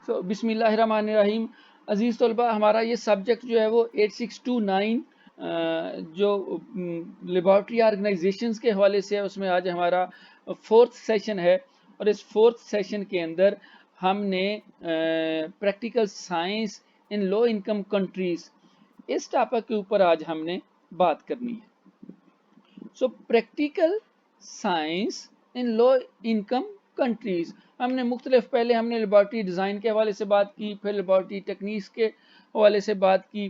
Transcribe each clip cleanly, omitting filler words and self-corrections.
सो बिस्मिल्लाहिर्रहमानिर्रहीम। अजीज़ तलबा, हमारा ये सब्जेक्ट जो है वो 8629 जो लेबॉर्ट्री ऑर्गेनाइजेशंस के हवाले से है, उसमें आज हमारा 4th सेशन है। और इस 4th सेशन के अंदर हमने प्रैक्टिकल साइंस इन लो इनकम कंट्रीज़, इस टॉपिक के ऊपर आज हमने बात करनी है। सो प्रैक्टिकल साइंस इन लो इनकम कंट्रीज, हमने मुख्तलिफ, पहले हमने लेबॉर्ट्री डिज़ाइन के हवाले से बात की, फिर लेबॉर्ट्री टेक्निक्स के हवाले से बात की।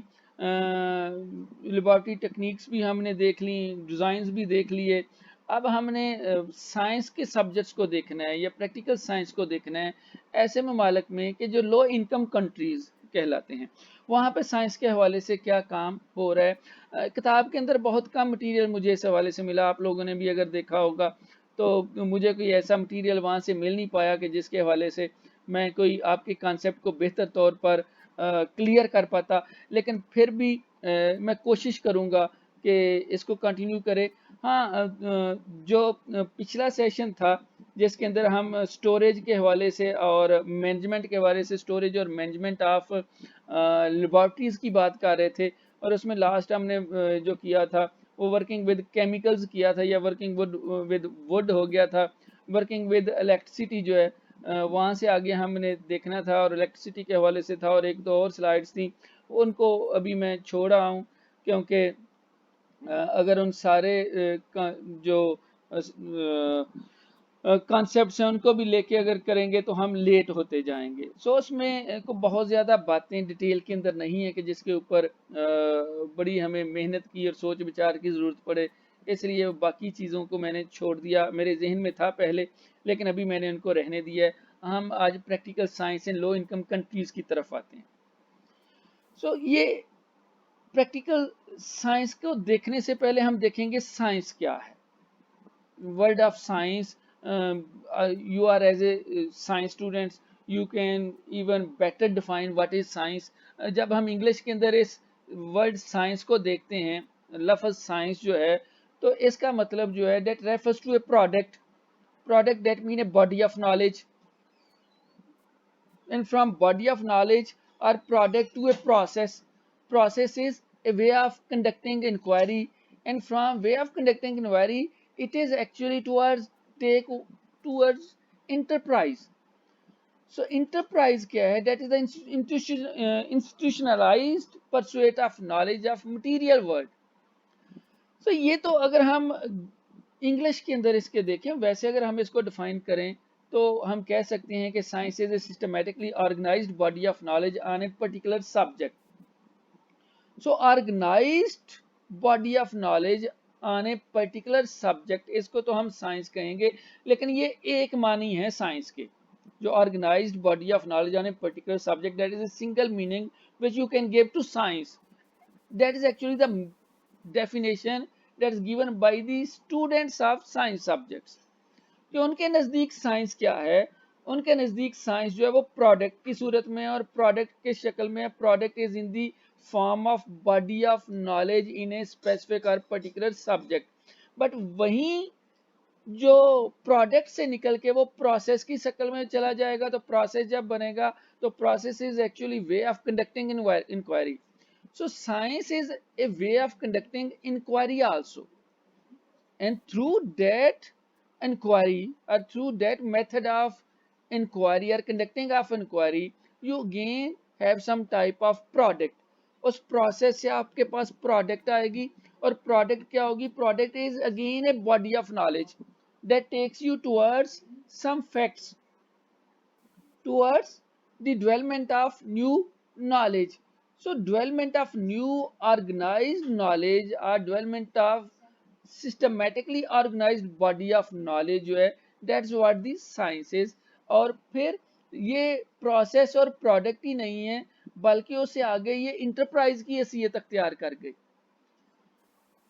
लेबॉर्ट्री टेक्निक्स भी हमने देख ली, डिज़ाइंस भी देख लिए। अब हमने साइंस के सब्जेक्ट्स को देखना है या प्रैक्टिकल साइंस को देखना है ऐसे ममालिक में कि जो लो इनकम कंट्रीज़ कहलाते हैं, वहाँ पे साइंस के हवाले से क्या काम हो रहा है। किताब के अंदर बहुत कम मटेरियल मुझे इस हवाले से मिला, आप लोगों ने भी अगर देखा होगा तो मुझे कोई ऐसा मटेरियल वहाँ से मिल नहीं पाया कि जिसके हवाले से मैं कोई आपके कॉन्सेप्ट को बेहतर तौर पर क्लियर कर पाता। लेकिन फिर भी मैं कोशिश करूँगा कि इसको कंटिन्यू करें। हाँ, जो पिछला सेशन था जिसके अंदर हम स्टोरेज के हवाले से और मैनेजमेंट के हवाले से, स्टोरेज और मैनेजमेंट ऑफ लेबॉर्ट्रीज़ की बात कर रहे थे, और उसमें लास्ट हमने जो किया था वो वर्किंग विद केमिकल्स किया था, या वर्किंग विद वुड हो गया था। वर्किंग विद इलेक्ट्रिसिटी जो है वहाँ से आगे हमने देखना था, और इलेक्ट्रिसिटी के हवाले से था, और एक दो और स्लाइड्स थी, उनको अभी मैं छोड़ रहा हूँ क्योंकि अगर उन सारे जो कॉन्सेप्ट्स हैं उनको भी लेके अगर करेंगे तो हम लेट होते जाएंगे। सो उसमें को बहुत ज़्यादा बातें डिटेल के अंदर नहीं है कि जिसके ऊपर बड़ी हमें मेहनत की और सोच विचार की ज़रूरत पड़े, इसलिए बाकी चीज़ों को मैंने छोड़ दिया। मेरे जहन में था पहले, लेकिन अभी मैंने उनको रहने दिया है। हम आज प्रैक्टिकल साइंस इन लो इनकम कंट्रीज़ की तरफ आते हैं। सो ये प्रैक्टिकल साइंस को देखने से पहले हम देखेंगे साइंस क्या है। Word of science, you are as a science students, you can even better define what is science। जब हम इंग्लिश के अंदर इस वर्ड साइंस को देखते हैं, लफ्ज़ साइंस जो है, तो इसका मतलब जो है that refers to a product that mean a body of knowledge, and from body of knowledge or product to a process is a way of conducting inquiry, and from way of conducting inquiry it is actually towards enterprise। So enterprise क्या है? That is the institutionalized pursuit of knowledge of material world। So ये तो अगर हम English के अंदर इसके देखें, वैसे अगर हम इसको डिफाइन करें तो हम कह सकते हैं कि science is a systematically organised body of knowledge on a particular subject. So organised body of knowledge on a particular subject, इसको तो हम साइंस कहेंगे, लेकिन ये एक मानी है साइंस के। जो organised body of knowledge on a particular subject, that is a single meaning which you can give to science. That is actually the definition that is given by the students of science subjects। कि उनके नज़दीक science क्या है? उनके नज़दीक science जो है वो प्रोडक्ट की सूरत में और प्रोडक्ट के शक्ल में, product is in the form of body of knowledge in a specific और पर्टिकुलर सब्जेक्ट। बट वहीं जो प्रोडक्ट से निकल के वो प्रोसेस की शक्ल में चला जाएगा, तो प्रोसेस जब बनेगा तो process is actually way of conducting inquiry. So science is a way of conducting inquiry also, and through that inquiry or through that method of inquiry or conducting of inquiry, you again have some type of product। उस process से आपके पास product आएगी, और product क्या होगी? Product is again a body of knowledge that takes you towards some facts, towards the development of new knowledge। So development of new organized knowledge or development of systematically organized body of knowledge जो है, that's what the science is। और फिर ये process और product ही नहीं है, बल्कि उससे आगे ये इंटरप्राइज की हैसियत अख्तियार कर गई।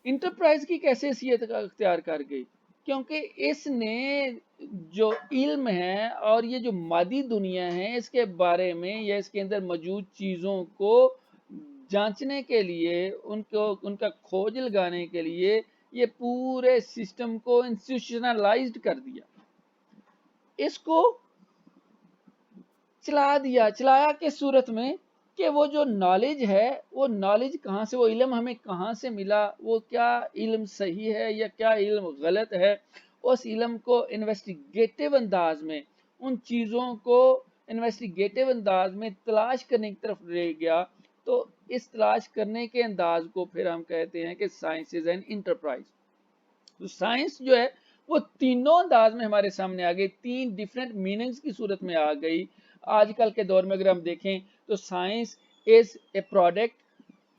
इंटरप्राइज की कैसे हैसियत अख्तियार कर गई? क्योंकि इसने जो इल्म है और ये जो मादी दुनिया है, इसके बारे में या इसके अंदर मौजूद चीज़ों को जांचने के लिए, उनका खोज लगाने के लिए ये पूरे सिस्टम को इंस्टीट्यूशनलाइज्ड कर दिया। इसको चला दिया, चलाया किस सूरत में कि वो जो नॉलेज है, वो नॉलेज कहाँ से, वो इल्म हमें कहाँ से मिला, वो क्या इल्म सही है या क्या इल्म गलत है, उस इल्म को इन्वेस्टिगेटिव अंदाज में, उन चीज़ों को इन्वेस्टिगेटिव अंदाज में तलाश करने की तरफ ले गया। तो इस तलाश करने के अंदाज को फिर हम कहते हैं कि साइंस इज एन इंटरप्राइज। तो साइंस जो है वो तीनों अंदाज में हमारे सामने आ गई, तीन डिफरेंट मीनिंग्स की सूरत में आ गई। आजकल के दौर में अगर हम देखें तो science is A product,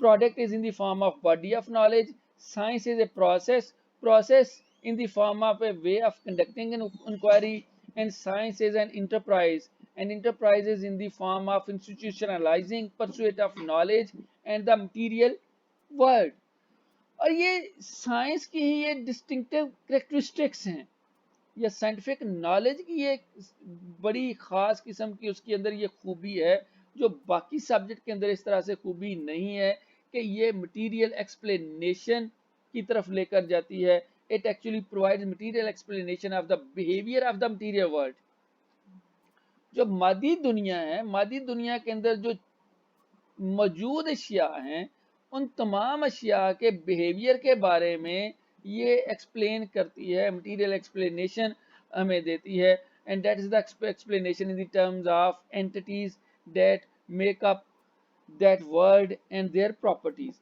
product is in the form of body of knowledge, science is a process in the form of a way of conducting an inquiry, and science is an enterprise, and enterprise is in the form of institutionalizing pursuit of knowledge and the material world। और ये science की ही ये distinctive characteristics हैं, या scientific knowledge की ये बड़ी खास किस्म की उसके अंदर ये खूबी है, जो बाकी सब्जेक्ट के अंदर इस तरह से खूबी नहीं है कि ये मटेरियल एक्सप्लेनेशन की तरफ लेकर जाती है। It actually provides material explanation of the behaviour of the material world. जो मादी दुनिया है, मादी दुनिया के अंदर जो मौजूद अशिया हैं, उन तमाम अशिया के बिहेवियर के बारे में ये एक्सप्लेन करती है, मटेरियल एक्सप्लेनेशन हमें देती है। And that is the explanation in the terms of entities that make up that world and their properties.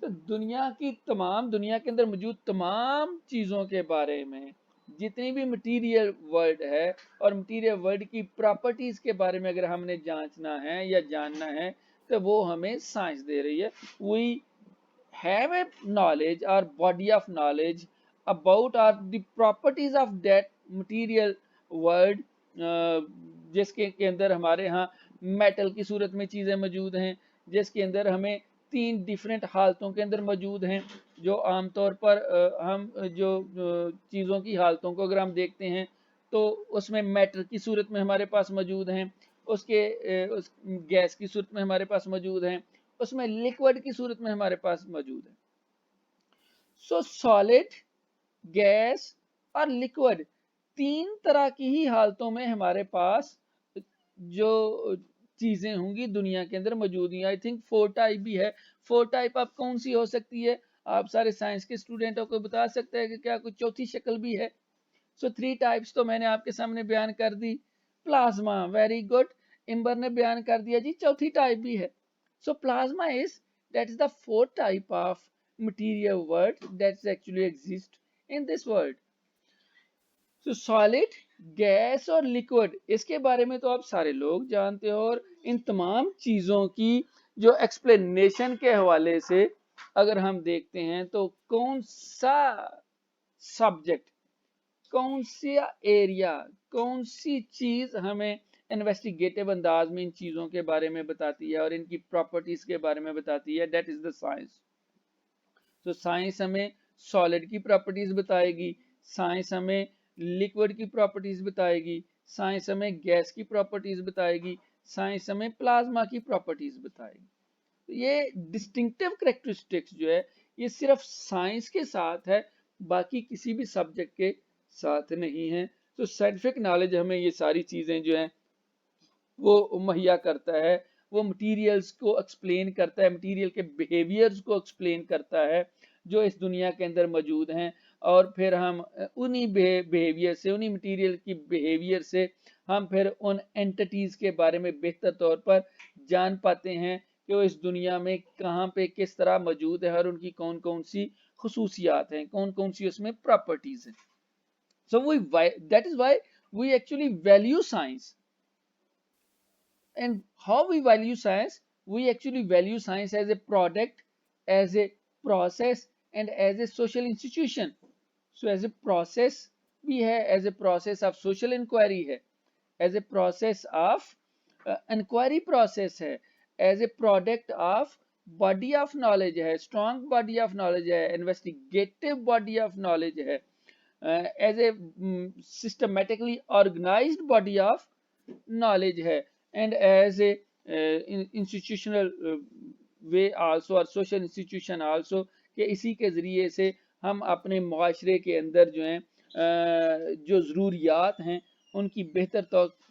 तो दुनिया के अंदर मौजूद तमाम चीज़ों के बारे में, जितनी भी मटीरियल वर्ल्ड है और मटीरियल वर्ल्ड की प्रॉपर्टीज के बारे में अगर हमने जांचना है या जानना है, तो वो हमें साइंस दे रही है। वी हैव ए नॉलेज और body of knowledge about are the properties of that material world, जिसके के अंदर हमारे यहाँ मेटल की सूरत में चीज़ें मौजूद हैं, जिसके अंदर हमें तीन डिफरेंट हालतों के अंदर मौजूद हैं। जो आमतौर पर हम जो चीज़ों की हालतों को अगर हम देखते हैं तो उसमें मैटर की सूरत में हमारे पास मौजूद हैं, उस गैस की सूरत में हमारे पास मौजूद हैं, उसमें लिक्विड की सूरत में हमारे पास मौजूद है। सो सॉलिड, गैस और लिक्विड, तीन तरह की ही हालतों में हमारे पास जो चीजें होंगी दुनिया के अंदर मौजूद हैं। आई थिंक 4 टाइप भी है। 4 टाइप आप कौन सी हो सकती है? आप सारे साइंस के स्टूडेंटों को बता सकते हैं कि क्या कुछ चौथी शक्ल भी है? सो 3 टाइप्स तो मैंने आपके सामने बयान कर दी। प्लाज्मा, वेरी गुड, इम्बर ने बयान कर दिया जी, चौथी टाइप भी है। सो plasma is, that is the 4th type of material world that actually exist in this world. तो सॉलिड, गैस और लिक्विड, इसके बारे में तो आप सारे लोग जानते हो। और इन तमाम चीज़ों की जो एक्सप्लेनेशन के हवाले से अगर हम देखते हैं तो कौन सा सब्जेक्ट, कौन सा एरिया, कौन सी चीज़ हमें इन्वेस्टिगेटिव अंदाज में इन चीज़ों के बारे में बताती है और इनकी प्रॉपर्टीज के बारे में बताती है, दैट इज द साइंस। तो साइंस हमें सॉलिड की प्रॉपर्टीज बताएगी, साइंस हमें लिक्विड की प्रॉपर्टीज बताएगी, साइंस हमें गैस की प्रॉपर्टीज बताएगी, साइंस हमें प्लाज्मा की प्रॉपर्टीज बताएगी। तो ये डिस्टिंक्टिव करेक्टरिस्टिक्स जो है ये सिर्फ साइंस के साथ है, बाकी किसी भी सब्जेक्ट के साथ नहीं है। तो साइंटिफिक नॉलेज हमें ये सारी चीज़ें जो हैं वो मुहैया करता है, वो मटीरियल्स को एक्सप्लेन करता है, मटीरियल के बिहेवियर्स को एक्सप्लेन करता है जो इस दुनिया के अंदर मौजूद हैं। और फिर हम उन्हीं बिहेवियर से, उन्हीं मटीरियल की बिहेवियर से हम फिर उन एंटिटीज़ के बारे में बेहतर तौर पर जान पाते हैं कि वो इस दुनिया में कहाँ पे किस तरह मौजूद है और उनकी कौन कौन सी खसूसियात हैं, कौन कौन सी उसमें प्रॉपर्टीज़ हैं। So that is why we actually value science. And how we value science? We actually value science as a product, as a process, and as a social institution. So as a process भी है, as a process of social inquiry है, as a process of inquiry process है, as a product of body of knowledge है, strong body of knowledge है, investigative body of knowledge है, as a systematically organized body of knowledge है, and as a institutional way also और social institution also, कि इसी के ज़रिए से हम अपने माशरे के अंदर जो हैं जो ज़रूरियात हैं उनकी बेहतर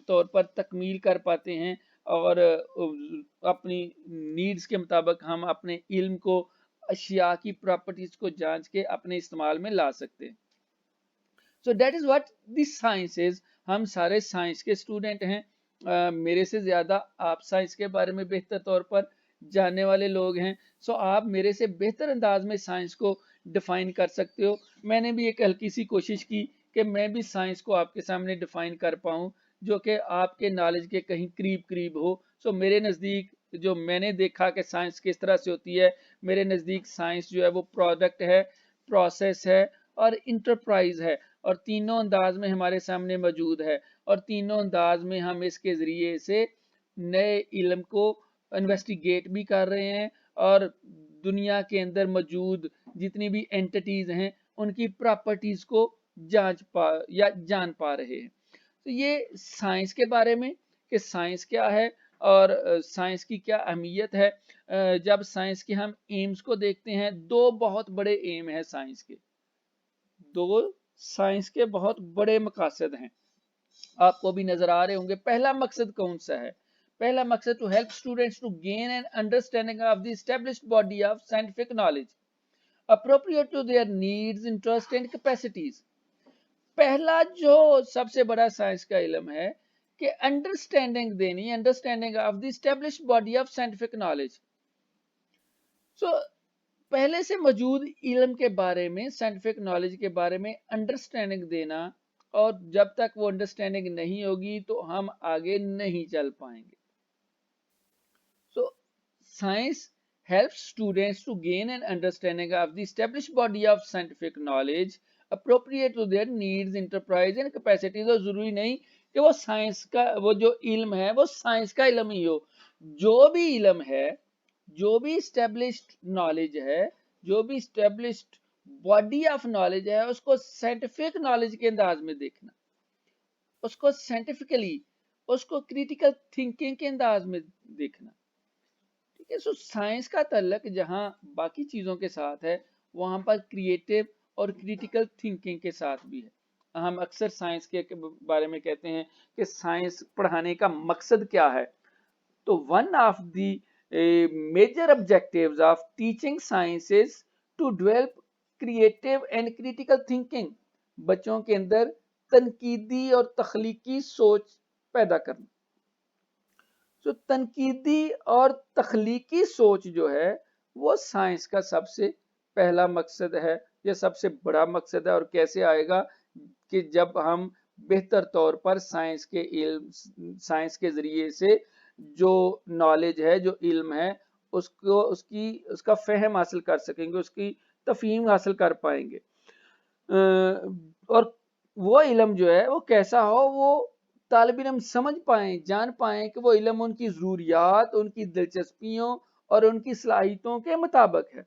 तौर पर तकमील कर पाते हैं और अपनी नीड्स के मुताबिक हम अपने इल्म को, अशिया की प्रॉपर्टीज को जांच के अपने इस्तेमाल में ला सकते हैं। सो that is what this science is. हम सारे साइंस के स्टूडेंट हैं। मेरे से ज़्यादा आप साइंस के बारे में बेहतर तौर पर जानने वाले लोग हैं। सो आप मेरे से बेहतर अंदाज में साइंस को डिफ़ाइन कर सकते हो। मैंने भी एक हल्की सी कोशिश की कि मैं भी साइंस को आपके सामने डिफ़ाइन कर पाऊँ, जो कि आपके नॉलेज के कहीं करीब करीब हो। सो मेरे नज़दीक जो मैंने देखा कि साइंस किस तरह से होती है, मेरे नज़दीक साइंस जो है वो प्रोडक्ट है, प्रोसेस है और इंटरप्राइज है, और तीनों अंदाज में हमारे सामने मौजूद है। और तीनों अंदाज में हम इसके ज़रिए से नए इल्म को इन्वेस्टिगेट भी कर रहे हैं और दुनिया के अंदर मौजूद जितनी भी एंटिटीज़ हैं उनकी प्रॉपर्टीज़ को जान पा रहे हैं। तो ये साइंस के बारे में कि साइंस क्या है और साइंस की क्या अहमियत है। जब साइंस के हम एम्स को देखते हैं, दो बहुत बड़े एम हैं साइंस के। दो साइंस के बहुत बड़े मकसद हैं, आपको भी नजर आ रहे होंगे। पहला मकसद कौन सा है? पहला मकसद to help students to gain an understanding of the established body of scientific knowledge appropriate to their needs, interest and capacities. पहला जो सबसे बड़ा साइंस का इल्म है कि अंडरस्टैंडिंग देनी, understanding of the established body of scientific knowledge. So पहले से मौजूद इल्म के बारे में, साइंटिफिक नॉलेज के बारे में अंडरस्टैंडिंग देना, और जब तक वो अंडरस्टैंडिंग नहीं होगी तो हम आगे नहीं चल पाएंगे। So science helps students to gain an understanding of the established body of scientific knowledge appropriate to their needs, enterprise and capacities। और जरूरी नहीं कि वो साइंस का वो जो इल्म है वो साइंस का इल्म ही हो। जो भी इल्म है, जो भी established नॉलेज है, जो भी established बॉडी ऑफ नॉलेज है, उसको साइंटिफिक नॉलेज के अंदाज में देखना, उसको साइंटिफिकली, उसको क्रिटिकल थिंकिंग के अंदाज में देखना। ठीक है। सो साइंस का तल्लक जहाँ बाकी चीज़ों के साथ है, वहाँ पर क्रिएटिव और क्रिटिकल थिंकिंग के साथ भी है। हम अक्सर साइंस के बारे में कहते हैं कि साइंस पढ़ाने का मकसद क्या है। तो one of the major objectives of teaching science is to develop creative and critical thinking. बच्चों के अंदर तनकीदी और तख्लीकी सोच पैदा करना। तो तनकीदी और तख्लीकी सोच जो है वो साइंस का सबसे पहला मकसद है, या सबसे बड़ा मकसद है। और कैसे आएगा कि जब हम बेहतर तौर पर साइंस के जरिए से जो नॉलेज है, जो इल्म है, उसका फहम हासिल कर सकेंगे, उसकी तफहीम हासिल कर पाएंगे। और वो इल्म जो है वो कैसा हो, वो तालिब इल्म समझ पाएं, जान पाएं कि वो इल्म उनकी ज़रूरियात, उनकी दिलचस्पियों और उनकी सलाहियतों के मुताबिक है।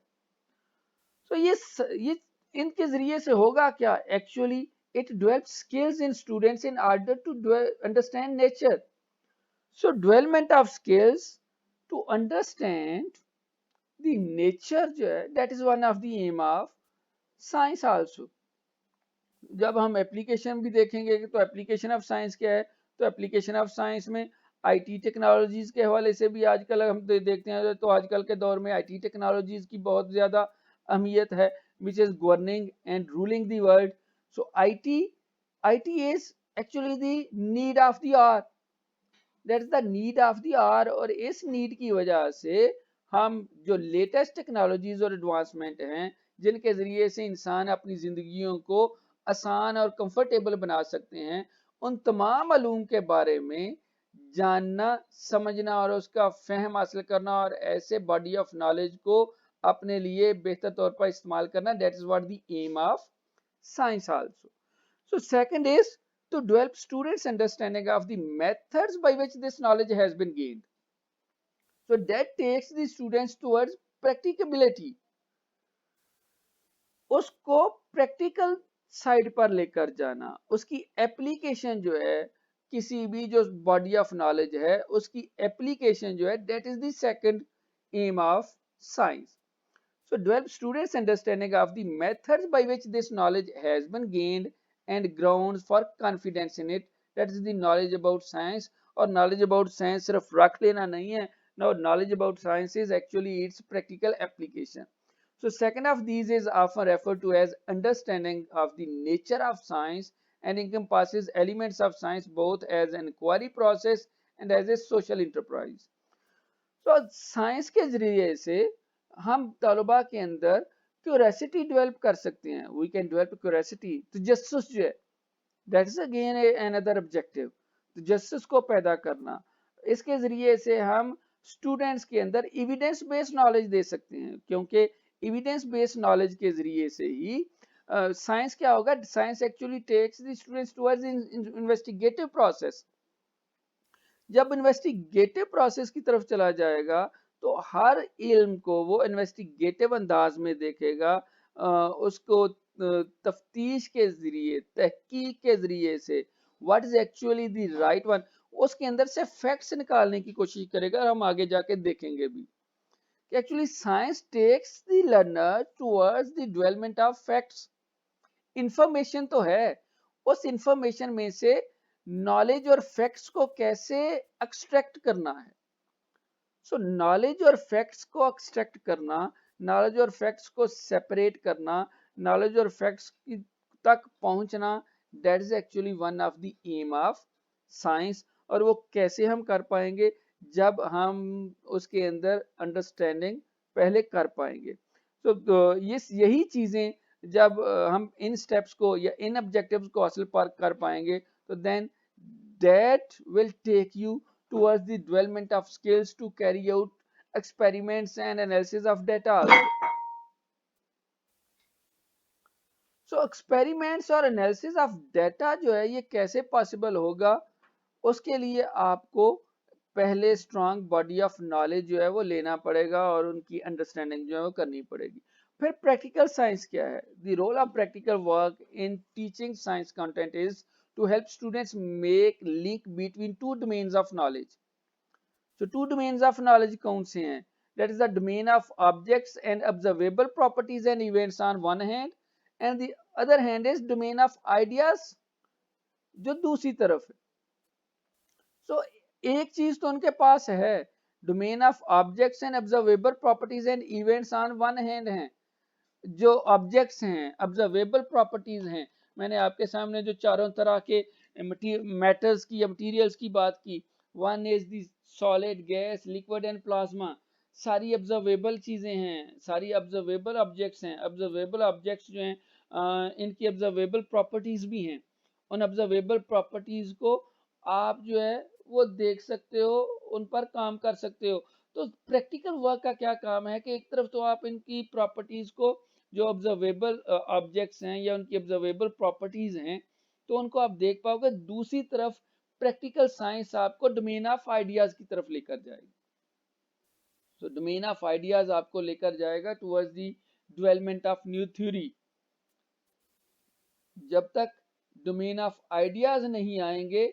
तो ये इनके जरिए से होगा क्या? Actually it develop skills in students in order to understand nature. So development of skills to understand the nature जो है, that is one of the aim of science also. जब हम एप्लीकेशन भी देखेंगे तो एप्लीकेशन ऑफ साइंस क्या है, तो एप्लीकेशन ऑफ साइंस में आईटी टेक्नोलॉजीज के हवाले से भी आजकल हम देखते हैं, तो आजकल के दौर में आईटी टेक्नोलॉजीज की बहुत ज़्यादा अहमियत है, which is governing and ruling the world. So IT is actually the need of the hour, that is the need of the hour. और इस नीड की वजह से हम जो लेटेस्ट टेक्नोलॉजीज और एडवांसमेंट हैं, जिनके ज़रिए से इंसान अपनी ज़िंदगियों को आसान और कंफर्टेबल बना सकते हैं, उन तमाम मालूम के बारे में जानना, समझना और उसका फहम हासिल करना, और ऐसे बॉडी ऑफ नॉलेज को अपने लिए बेहतर तौर पर इस्तेमाल करना, that is what the aim of science also. So second is to develop students' understanding of the methods by which this knowledge has been gained. So that takes the students towards practicability. उसको practical side पर लेकर जाना, उसकी application जो है, किसी भी जो बॉडी ऑफ नॉलेज है उसकी एप्लीकेशन जो है, that is the second aim of science. So develop students' understanding of the methods by which this knowledge has been gained and grounds for confidence in it, that is the knowledge about science. और knowledge about science सिर्फ रख लेना नहीं है, no, knowledge about science is actually its practical application. So second of these is often referred to as understanding of the nature of science and encompasses elements of science both as an inquiry process and as a social enterprise. तो science के जरिए से हम तलबा के अंदर curiosity develop कर सकते हैं, वी कैन डेवलप क्यूरियोसिटी। तो जस्टिस जो है, that is again another objective, तो जस्टिस को पैदा करना। इसके जरिए से हम स्टूडेंट्स के अंदर एविडेंस बेस्ड नॉलेज दे सकते हैं, क्योंकि एविडेंस बेस्ड नॉलेज के जरिए से ही साइंस क्या होगा, science actually takes the students towards investigative process. जब इन्वेस्टिगेटिव प्रोसेस की तरफ चला जाएगा तो हर इल्म को वो इन्वेस्टिगेटिव अंदाज में देखेगा, उसको तफ्तीश के जरिए, तहकीक के जरिए से what is actually the right one, उसके अंदर से फैक्ट्स निकालने की कोशिश करेगा। और हम आगे जाके देखेंगे भी कि actually science takes the learner towards the development of facts. Information तो है, उस इंफॉर्मेशन में से नॉलेज और फैक्ट्स को कैसे एक्सट्रैक्ट करना है। सो नॉलेज और फैक्ट्स को एक्सट्रैक्ट करना, नॉलेज और फैक्ट्स को सेपरेट करना, नॉलेज और फैक्ट्स तक पहुंचना, that is actually one of the aim of science. और वो कैसे हम कर पाएंगे, जब हम उसके अंदर अंडरस्टैंडिंग पहले कर पाएंगे। तो यही चीजें जब हम इन स्टेप्स को या इन ऑब्जेक्टिव्स को हासिल कर पाएंगे, तो then that will take you towards the development of skills to carry out experiments and analysis of data also. So experiments और analysis of data जो है ये कैसे possible होगा, उसके लिए आपको पहले strong body of knowledge जो है वो लेना पड़ेगा और उनकी understanding जो है वो करनी पड़ेगी। फिर practical science क्या है? The role of practical work in teaching science content is to help students make link between two domains of knowledge. So two domains of knowledge कौन से हैं? That is the domain of objects and observable properties and events on one hand, and the other hand is domain of ideas जो दूसरी तरफ है। So एक चीज तो उनके पास है, domain of objects and observable properties and events on one hand है, जो ऑब्जेक्ट्स हैं, ऑब्जर्वेबल प्रॉपर्टीज हैं। मैंने आपके सामने जो चारों तरह के मैटर्स की या मटेरियल्स की बात की, one is the solid, gas, liquid and plasma, सारी ऑब्जर्वेबल चीजें हैं, सारी ऑब्जर्वेबल ऑब्जेक्ट्स हैं। ऑब्जर्वेबल ऑब्जेक्ट्स जो हैं इनकी ऑब्जर्वेबल प्रॉपर्टीज भी हैं। उन ऑब्जर्वेबल प्रॉपर्टीज को आप जो है वो देख सकते हो, उन पर काम कर सकते हो। तो प्रैक्टिकल वर्क का क्या काम है कि एक तरफ तो आप इनकी प्रॉपर्टीज को, जो ऑब्जर्वेबल ऑब्जेक्ट्स हैं या उनकी ऑब्जर्वेबल प्रॉपर्टीज हैं, तो उनको आप देख पाओगे। दूसरी तरफ प्रैक्टिकल साइंस आपको डोमेन ऑफ आइडियाज की तरफ लेकर जाएगी। तो डोमेन ऑफ आइडियाज आपको लेकर जाएगा towards the development of new theory. जब तक डोमेन ऑफ आइडियाज नहीं आएंगे,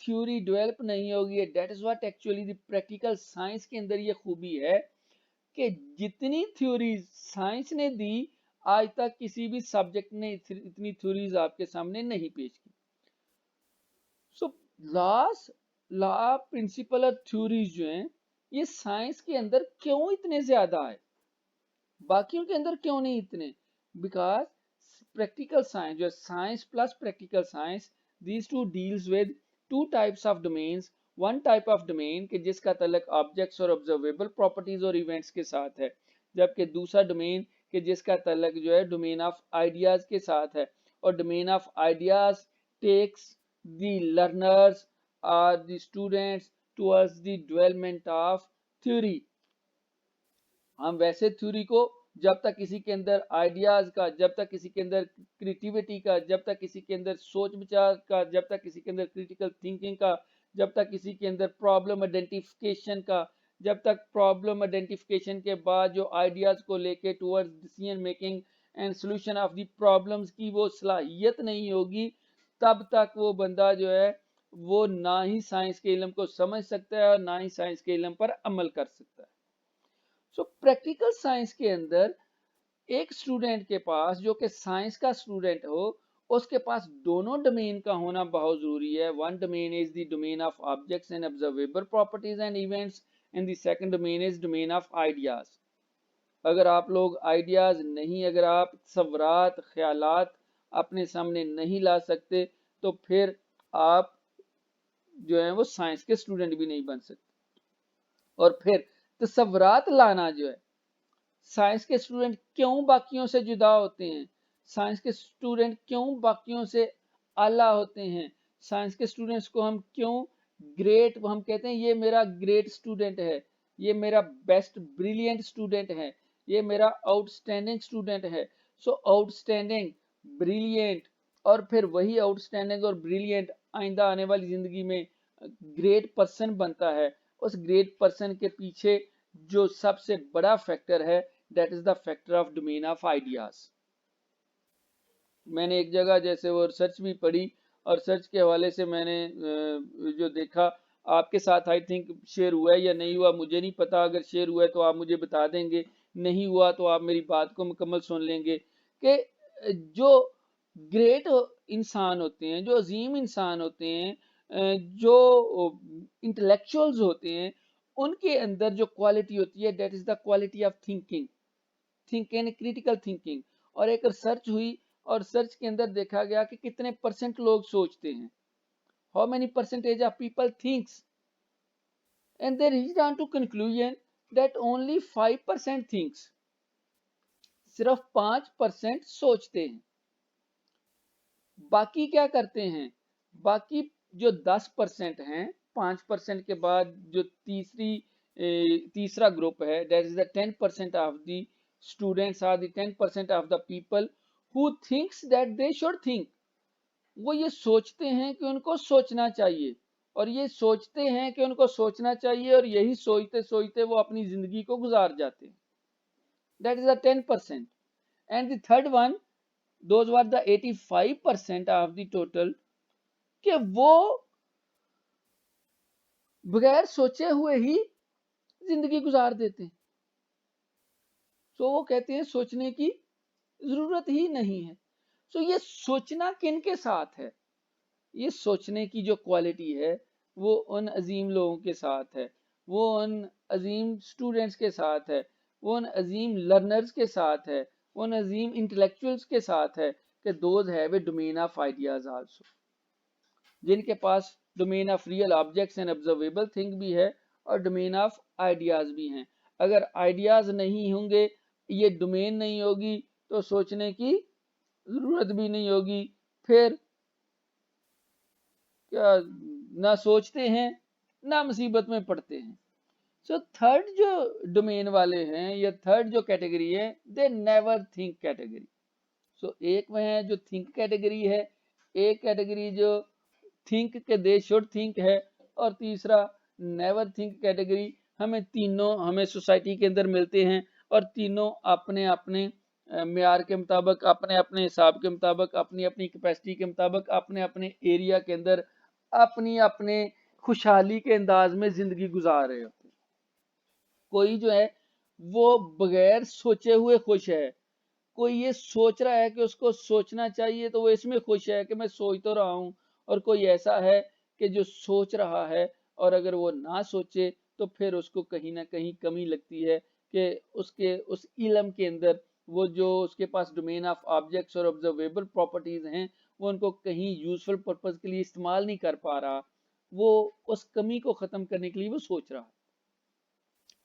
थ्योरी डेवलप नहीं होगी। That is what actually the practical science के अंदर ये खूबी है कि जितनी थ्योरीज साइंस ने दी, आज तक किसी भी सब्जेक्ट ने इतनी थ्योरीज आपके सामने नहीं पेश की। सो लॉ, प्रिंसिपल और थ्योरीज जो हैं, ये साइंस के अंदर क्यों इतने ज्यादा है, बाकियों के अंदर क्यों नहीं इतने? बिकॉज प्रैक्टिकल साइंस जो है, science plus practical science, these two deals with two types of domains. One type of domain कि जिसका तल्लक ऑब्जेक्ट्स और ऑब्जर्वेबल प्रॉपर्टीज और इवेंट्स के साथ है, जबकि दूसरा डोमेन कि जिसका तल्लक जो है डोमेन ऑफ आइडियाज के साथ है। और domain of ideas takes the learners और the students towards the development of theory. हम वैसे थ्योरी को, जब तक किसी के अंदर आइडियाज का, जब तक किसी के अंदर क्रिएटिविटी का, जब तक किसी के अंदर सोच विचार का, जब तक किसी के अंदर क्रिटिकल थिंकिंग का, जब तक किसी के अंदर प्रॉब्लम आइडेंटिफिकेशन का, जब तक प्रॉब्लम आइडेंटिफिकेशन के बाद जो आइडियाज को लेके towards decision making and solution of the problems की वो सलाहियत नहीं होगी, तब तक वो बंदा जो है वो ना ही साइंस के इल्म को समझ सकता है और ना ही साइंस के इल्म पर अमल कर सकता है। सो प्रैक्टिकल साइंस के अंदर एक स्टूडेंट के पास जो कि साइंस का स्टूडेंट हो, उसके पास दोनों डोमेन का होना बहुत जरूरी है. One domain is the domain of objects and observable properties and events and the second domain is domain of ideas. अगर आप लोग आइडियाज नहीं, अगर आप सवरात ख्यालात अपने सामने नहीं ला सकते तो फिर आप जो है वो साइंस के स्टूडेंट भी नहीं बन सकते. और फिर तसव्वुरात लाना जो है, साइंस के स्टूडेंट क्यों बाकियों से जुदा होते हैं, साइंस के स्टूडेंट क्यों बाकियों से आला होते हैं, साइंस के स्टूडेंट्स को हम क्यों ग्रेट, हम कहते हैं ये मेरा ग्रेट स्टूडेंट है, ये मेरा बेस्ट ब्रिलियंट स्टूडेंट है, ये मेरा आउटस्टैंडिंग स्टूडेंट है. सो आउटस्टैंडिंग, ब्रिलियंट और फिर वही आउटस्टैंडिंग और ब्रिलियंट आइंदा आने वाली जिंदगी में ग्रेट पर्सन बनता है. उस ग्रेट पर्सन के पीछे जो सबसे बड़ा फैक्टर है, that is the factor of domain of ideas. मैंने एक जगह जैसे वो रिसर्च भी पढ़ी और रिसर्च के हवाले से मैंने जो देखा, आपके साथ आई थिंक शेयर हुआ है या नहीं हुआ मुझे नहीं पता. अगर शेयर हुआ है तो आप मुझे बता देंगे, नहीं हुआ तो आप मेरी बात को मुकम्मल सुन लेंगे कि जो ग्रेट इंसान होते हैं, जो अजीम इंसान होते हैं, जो इंटेलेक्चुअल्स होते हैं, उनके अंदर जो क्वालिटी होती है, that is the quality of thinking, thinking critical thinking. और एक रिसर्च हुई और रिसर्च के अंदर देखा गया कि कितने परसेंट लोग सोचते हैं, how many percentage of people thinks, and they reached on to conclusion that only 5% thinks. सिर्फ 5% सोचते हैं. बाकी क्या करते हैं, बाकी जो 10% हैं, 5% के बाद जो तीसरा ग्रुप है, that is the 10% of the students are the 10% of the people who thinks that they should think. वो ये सोचते हैं कि उनको सोचना चाहिए, और ये सोचते हैं कि उनको सोचना चाहिए, और यही सोचते सोचते वो अपनी जिंदगी को गुजार जाते हैं. That is the 10%. And the third one, those were the 85% of the total, कि वो बगैर सोचे हुए ही जिंदगी गुजार देते हैं. तो वो कहते हैं सोचने की जरूरत ही नहीं है. तो ये सोचना किन के साथ है, ये सोचने की जो क्वालिटी है वो उन अजीम लोगों के साथ है, वो उन अजीम स्टूडेंट्स के साथ है, वो उन अजीम लर्नर्स के साथ है, उन अजीम इंटेलेक्चुअल्स के साथ है कि those have a domain of ideas also, जिनके पास domain of real objects and observable thing भी है और डोमेन ऑफ आइडियाज भी हैं. अगर आइडियाज नहीं होंगे, ये डोमेन नहीं होगी, तो सोचने की जरूरत भी नहीं होगी. फिर क्या, ना सोचते हैं ना मुसीबत में पड़ते हैं. सो थर्ड जो डोमेन वाले हैं, या थर्ड जो कैटेगरी है, दे नेवर थिंक कैटेगरी. सो एक में है जो थिंक कैटेगरी है, एक कैटेगरी जो थिंक के दे शुड थिंक है, और तीसरा नेवर थिंक कैटेगरी. हमें तीनों, हमें सोसाइटी के अंदर मिलते हैं, और तीनों अपने अपने मेयार के मुताबिक, अपने अपने हिसाब के मुताबिक, अपनी अपनी कैपेसिटी के मुताबिक, अपने अपने एरिया के अंदर अपनी अपने खुशहाली के अंदाज में जिंदगी गुजार रहे होते हैं. कोई जो है वो बगैर सोचे हुए खुश है, कोई ये सोच रहा है कि उसको सोचना चाहिए तो वो इसमें खुश है कि मैं सोच तो रहा हूँ, और कोई ऐसा है कि जो सोच रहा है और अगर वो ना सोचे तो फिर उसको कहीं ना कहीं कमी लगती है कि उसके उस इल्म के अंदर वो जो उसके पास डोमेन ऑफ ऑब्जेक्ट्स और ऑब्जर्वेबल प्रॉपर्टीज हैं, वो उनको कहीं यूजफुल पर्पस के लिए इस्तेमाल नहीं कर पा रहा. वो उस कमी को ख़त्म करने के लिए वो सोच रहा है.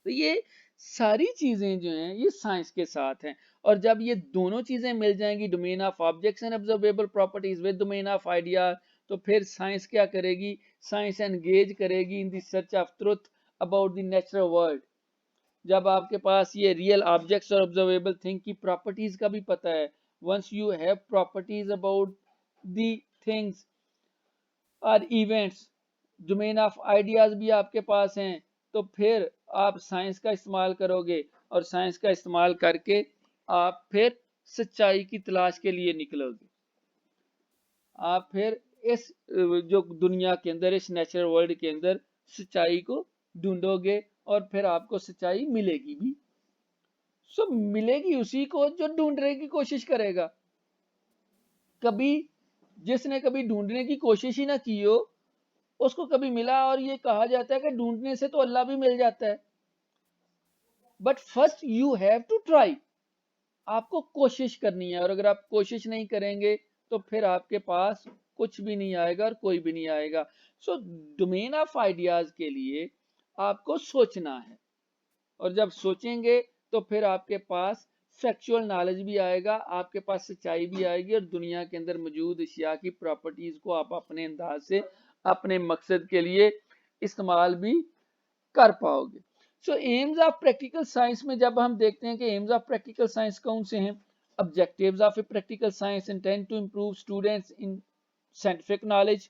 तो ये सारी चीजें जो हैं ये साइंस के साथ हैं. और जब ये दोनों चीजें मिल जाएंगी, domain of objects and observable properties with domain of idea, तो फिर साइंस क्या करेगी, साइंस एंगेज करेगी in the search of truth about the natural world. जब आपके पास ये रियल ऑब्जेक्ट्स और ऑब्जर्वेबल थिंग की प्रॉपर्टीज का भी पता है, once you have properties about the things और इवेंट्स, डोमेन ऑफ आइडियाज भी आपके पास हैं, तो फिर आप साइंस का इस्तेमाल करोगे, और साइंस का इस्तेमाल करके आप फिर सच्चाई की तलाश के लिए निकलोगे. आप फिर इस जो दुनिया के अंदर, इस नेचुरल वर्ल्ड के अंदर सच्चाई को ढूंढोगे, और फिर आपको सच्चाई मिलेगी भी. सो मिलेगी उसी को जो ढूंढने की कोशिश करेगा. कभी जिसने कभी ढूंढने की कोशिश ही ना की हो उसको कभी मिला, और ये कहा जाता है कि ढूंढने से तो अल्लाह भी मिल जाता है। But first you have to try, आपको कोशिश करनी है, और अगर आप कोशिश नहीं करेंगे तो फिर आपके पास कुछ भी नहीं आएगा और कोई भी नहीं आएगा। सो डोमेन ऑफ आइडियाज के लिए आपको सोचना है, और जब सोचेंगे तो फिर आपके पास फैक्चुअल नॉलेज भी आएगा, आपके पास सच्चाई भी आएगी, और दुनिया के अंदर मौजूद अशिया की प्रॉपर्टीज को आप अपने अंदाज से अपने मकसद के लिए इस्तेमाल भी कर पाओगे। सो एम्स ऑफ प्रैक्टिकल साइंस में जब हम देखते हैं कि एम्स ऑफ प्रैक्टिकल साइंस कौन से हैं, objectives of a practical science intend to improve students in scientific knowledge.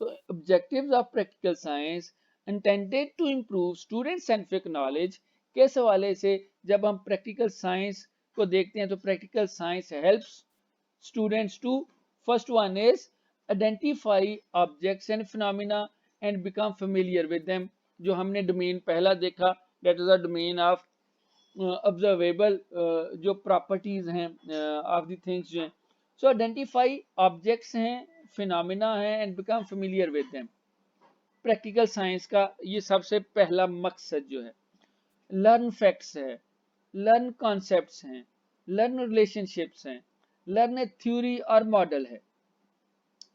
So objectives of practical science intended to improve student scientific knowledge के हवाले से जब हम प्रैक्टिकल साइंस को देखते हैं तो practical science helps students to, first one is identify objects and phenomena and become familiar with them. जो हमने डोमेन पहला देखा, that is a domain of observable जो प्रॉपर्टीज हैं ऑफ द थिंग्स जो हैं। सो आइडेंटिफाई ऑब्जेक्ट्स हैं, phenomena है, and become familiar with them. Practical science का ये सबसे पहला मकसद जो है, लर्न फैक्ट्स है, लर्न कॉन्सेप्ट्स हैं, लर्न रिलेशनशिप्स हैं, लर्न थ्योरी और मॉडल है।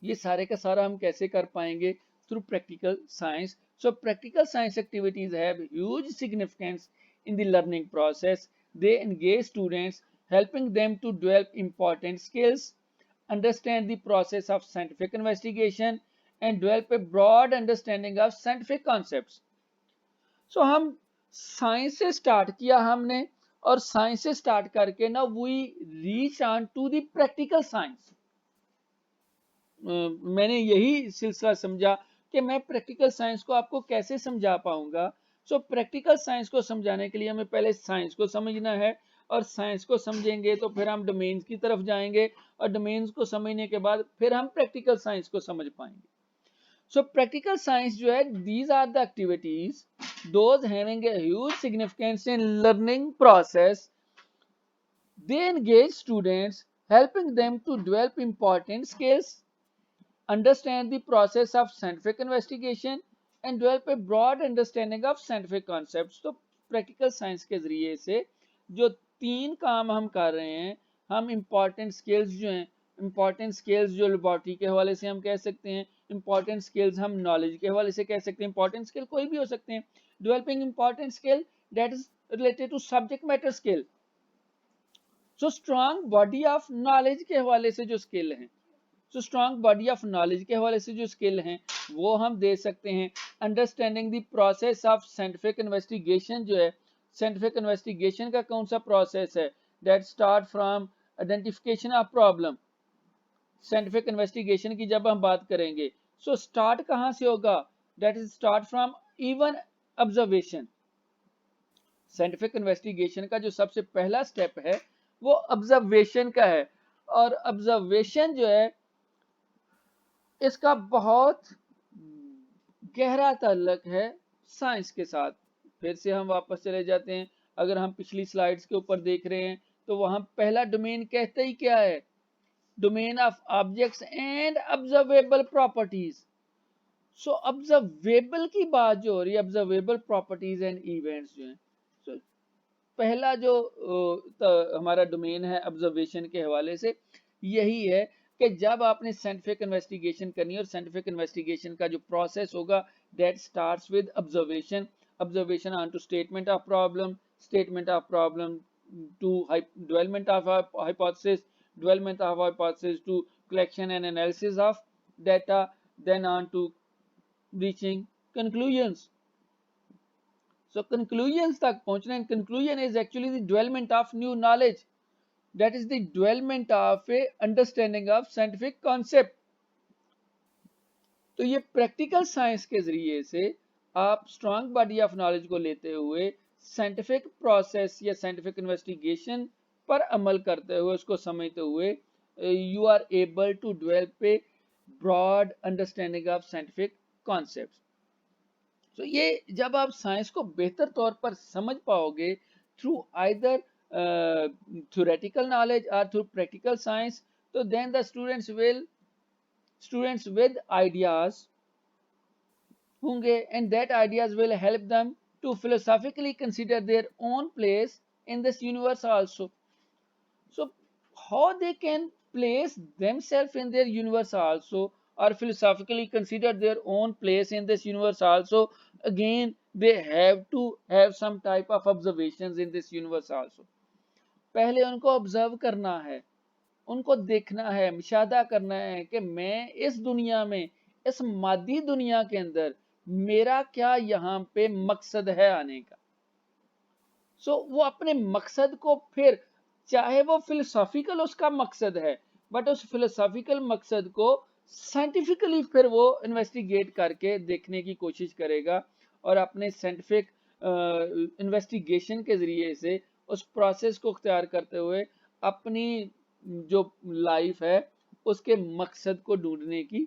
ये सारे का सारा हम कैसे कर पाएंगे? Through practical science. So practical science activities have huge significance in the learning process. They engage students, helping them to develop important skills, understand the process of scientific investigation, and develop a broad understanding of scientific concepts. So हम science से start किया हमने, और science से start करके ना we reach on to the practical science. मैंने यही सिलसिला समझा कि मैं प्रैक्टिकल साइंस को आपको कैसे समझा पाऊंगा। सो प्रैक्टिकल साइंस को समझाने के लिए हमें पहले साइंस को समझना है, और साइंस को समझेंगे तो फिर हम डोमेन्स की तरफ जाएंगे, और डोमेन्स को समझने के बाद फिर हम प्रैक्टिकल साइंस को समझ पाएंगे। सो प्रैक्टिकल साइंस जो है, these are the activities those having a huge significance in learning process. They engage students, helping them to develop important skills, understand the process of scientific investigation, and develop a broad understanding of scientific concepts। तो practical science के जरिए से जो तीन काम हम कर रहे हैं, हम इंपॉर्टेंट स्किल्स जो हैं, इंपॉर्टेंट स्किल्स जो लेबोरेटरी के हवाले से हम कह सकते हैं, इंपॉर्टेंट स्किल्स हम नॉलेज के हवाले से कह सकते हैं, इंपॉर्टेंट स्किल कोई भी हो सकते हैं। Developing important skill that is related to subject matter skill. So strong body of knowledge के हवाले से जो स्किल हैं, तो स्ट्रॉन्ग बॉडी ऑफ नॉलेज के हवाले से जो स्किल हैं वो हम दे सकते हैं। Understanding the process of scientific investigation जो है, साइंटिफिक इन्वेस्टिगेशन का कौन सा प्रोसेस है, that start from identification of problem. Scientific investigation की जब हम बात करेंगे, सो स्टार्ट कहाँ से होगा, that is start from even observation. Scientific investigation का जो सबसे पहला स्टेप है वो ऑब्जर्वेशन का है, और ऑब्जर्वेशन जो है इसका बहुत गहरा ताल्लुक है साइंस के साथ। फिर से हम वापस चले जाते हैं, अगर हम पिछली स्लाइड्स के ऊपर देख रहे हैं तो वहां पहला डोमेन कहते ही क्या है, domain of objects and observable properties. So observable की बात जो हो रही है, ऑब्जर्वेबल प्रॉपर्टीज एंड इवेंट्स जो हैं, so, पहला जो हमारा डोमेन है ऑब्जर्वेशन के हवाले से यही है कि जब आपने साइंटिफिक इन्वेस्टिगेशन करनी है, और साइंटिफिक इन्वेस्टिगेशन का जो प्रोसेस होगा that starts with observation. Observation on to statement of problem, statement of problem to development of hypothesis, development of hypothesis to collection and analysis of data, then on to reaching conclusions. So conclusions तक पहुंचना, and conclusion is actually the development of new knowledge, that is the development of a understanding of scientific concept। तो ये practical science के जरिए से आप strong body of knowledge को लेते हुए साइंटिफिक प्रोसेस या साइंटिफिक इन्वेस्टिगेशन पर अमल करते हुए, उसको समझते हुए you are able to develop a broad understanding of scientific concepts. तो ये जब आप साइंस को बेहतर तौर पर समझ पाओगे थ्रू आइदर थ्योरेटिकल नॉलेज और थ्रू प्रैक्टिकल साइंस, तो then the students with ideas होंगे, and that ideas will help them to philosophically consider their own place in this universe also. So how they can place themselves in their universe also, or philosophically consider their own place in this universe also, again they have to have some type of observations in this universe also. पहले उनको observe करना है, उनको देखना है, मुशाहदा करना है कि मैं इस दुनिया में, इस मादी दुनिया के अंदर मेरा क्या यहाँ पे मकसद है आने का। सो वो अपने मकसद को फिर, चाहे वो फिलोसॉफिकल उसका मकसद है, बट उस फिलोसॉफिकल मकसद को साइंटिफिकली फिर वो इन्वेस्टिगेट करके देखने की कोशिश करेगा, और अपने साइंटिफिक इन्वेस्टिगेशन के ज़रिए से उस प्रोसेस को अख्तियार करते हुए अपनी जो लाइफ है उसके मकसद को ढूंढने की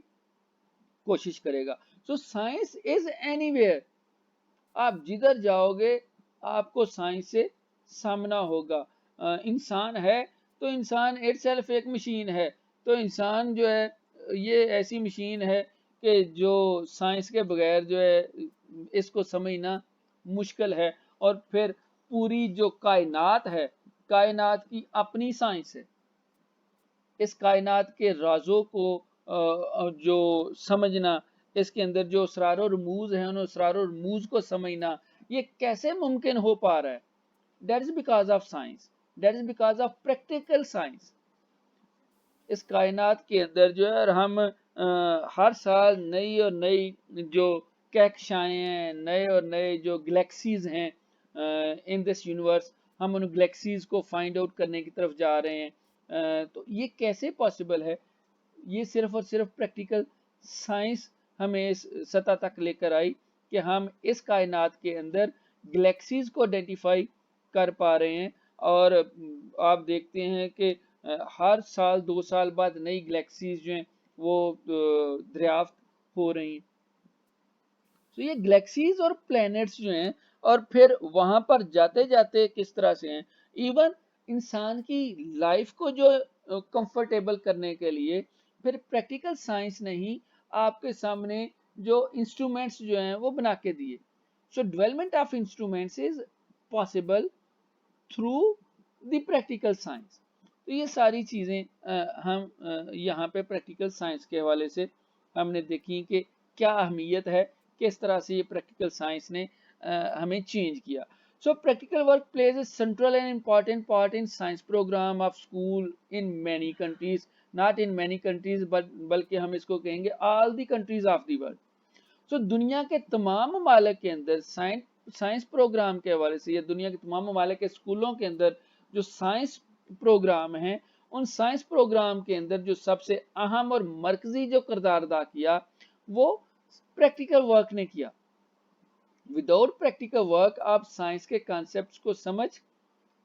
कोशिश करेगा। सो साइंस इज एनीवेयर, आप जिधर जाओगे आपको साइंस से सामना होगा। इंसान है तो इंसान इटसेल्फ एक मशीन है, तो इंसान जो है ये ऐसी मशीन है कि जो साइंस के बगैर जो है इसको समझना मुश्किल है। और फिर पूरी जो कायनात है, कायनात की अपनी साइंस है, इस कायनात के राजों को जो समझना, इसके अंदर जो असरार और रमूज हैं उन असरार और रमूज को समझना, ये कैसे मुमकिन हो पा रहा है? That is because of science, that is because of practical science. इस कायनात के अंदर जो है हम हर साल नई और नई जो कहकशाएं हैं, नए और नए जो गैलेक्सीज हैं इन दिस यूनिवर्स, हम उन गैलेक्सीज को फाइंड आउट करने की तरफ जा रहे हैं। तो ये कैसे पॉसिबल है? ये सिर्फ और सिर्फ प्रैक्टिकल साइंस हमें इस सतह तक लेकर आई कि हम इस कायनात के अंदर गैलेक्सीज को आइडेंटिफाई कर पा रहे हैं। और आप देखते हैं कि हर साल 2 साल बाद नई गैलेक्सीज जो हैं वो दरियाफ्त हो रही हैं। तो ये गैलेक्सीज और प्लैनेट्स जो हैं, और फिर वहां पर जाते जाते किस तरह से हैं, इवन इंसान की लाइफ को जो कंफर्टेबल करने के लिए फिर प्रैक्टिकल साइंस ने ही आपके सामने जो इंस्ट्रूमेंट्स जो हैं वो बना के दिए। सो development of instruments is possible through the practical science. तो ये सारी चीज़ें हम यहाँ पे प्रैक्टिकल साइंस के हवाले से हमने देखी कि क्या अहमियत है, किस तरह से ये प्रैक्टिकल साइंस ने हमें चेंज किया। So practical work plays a central and important part in science program of school in many countries, not in many countries बल्कि हम इसको कहेंगे all the countries of the world. So दुनिया के तमाम ममालिक के अंदर साइंस प्रोग्राम के हवाले से, या दुनिया के तमाम ममालिक के स्कूलों के अंदर जो साइंस प्रोग्राम हैं, उन साइंस प्रोग्राम के अंदर जो सबसे अहम और मरकजी जो किरदार अदा किया वो प्रैक्टिकल वर्क ने किया। विदाउट प्रैक्टिकल वर्क आप साइंस के कॉन्सेप्ट्स को समझ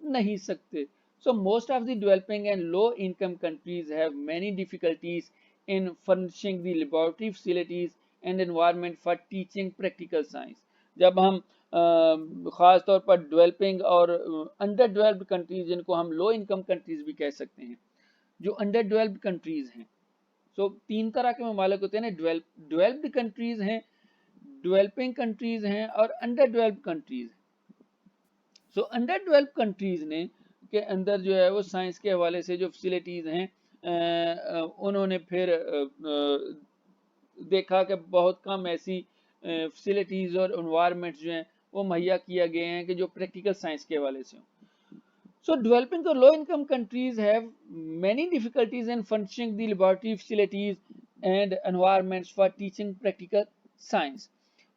नहीं सकते। So most of the developing and low income countries have many difficulties in furnishing the laboratory facilities and environment for teaching practical science. जब हम ख़ास तौर पर डेवलपिंग और अंडर डेवलप्ड कंट्रीज, जिनको हम लो इनकम कंट्रीज भी कह सकते हैं, जो अंडर डेवलप्ड कंट्रीज हैं, सो 3 तरह के ममालिक होते हैं ना, डेवलप्ड कंट्रीज हैं, डेवलपिंग कंट्रीज हैं और under developed countries. So under developed countries ने के अंदर जो है वो साइंस के हवाले से जो फैसिलिटीज़ हैं उन्होंने फिर देखा कि बहुत कम ऐसी फैसिलिटीज़ और एनवायरनमेंट्स जो हैं वो मुहैया किया गए हैं कि जो प्रैक्टिकल साइंस के हवाले से हों। So developing or low-income countries have many difficulties in furnishing the laboratory facilities and environments for teaching practical science.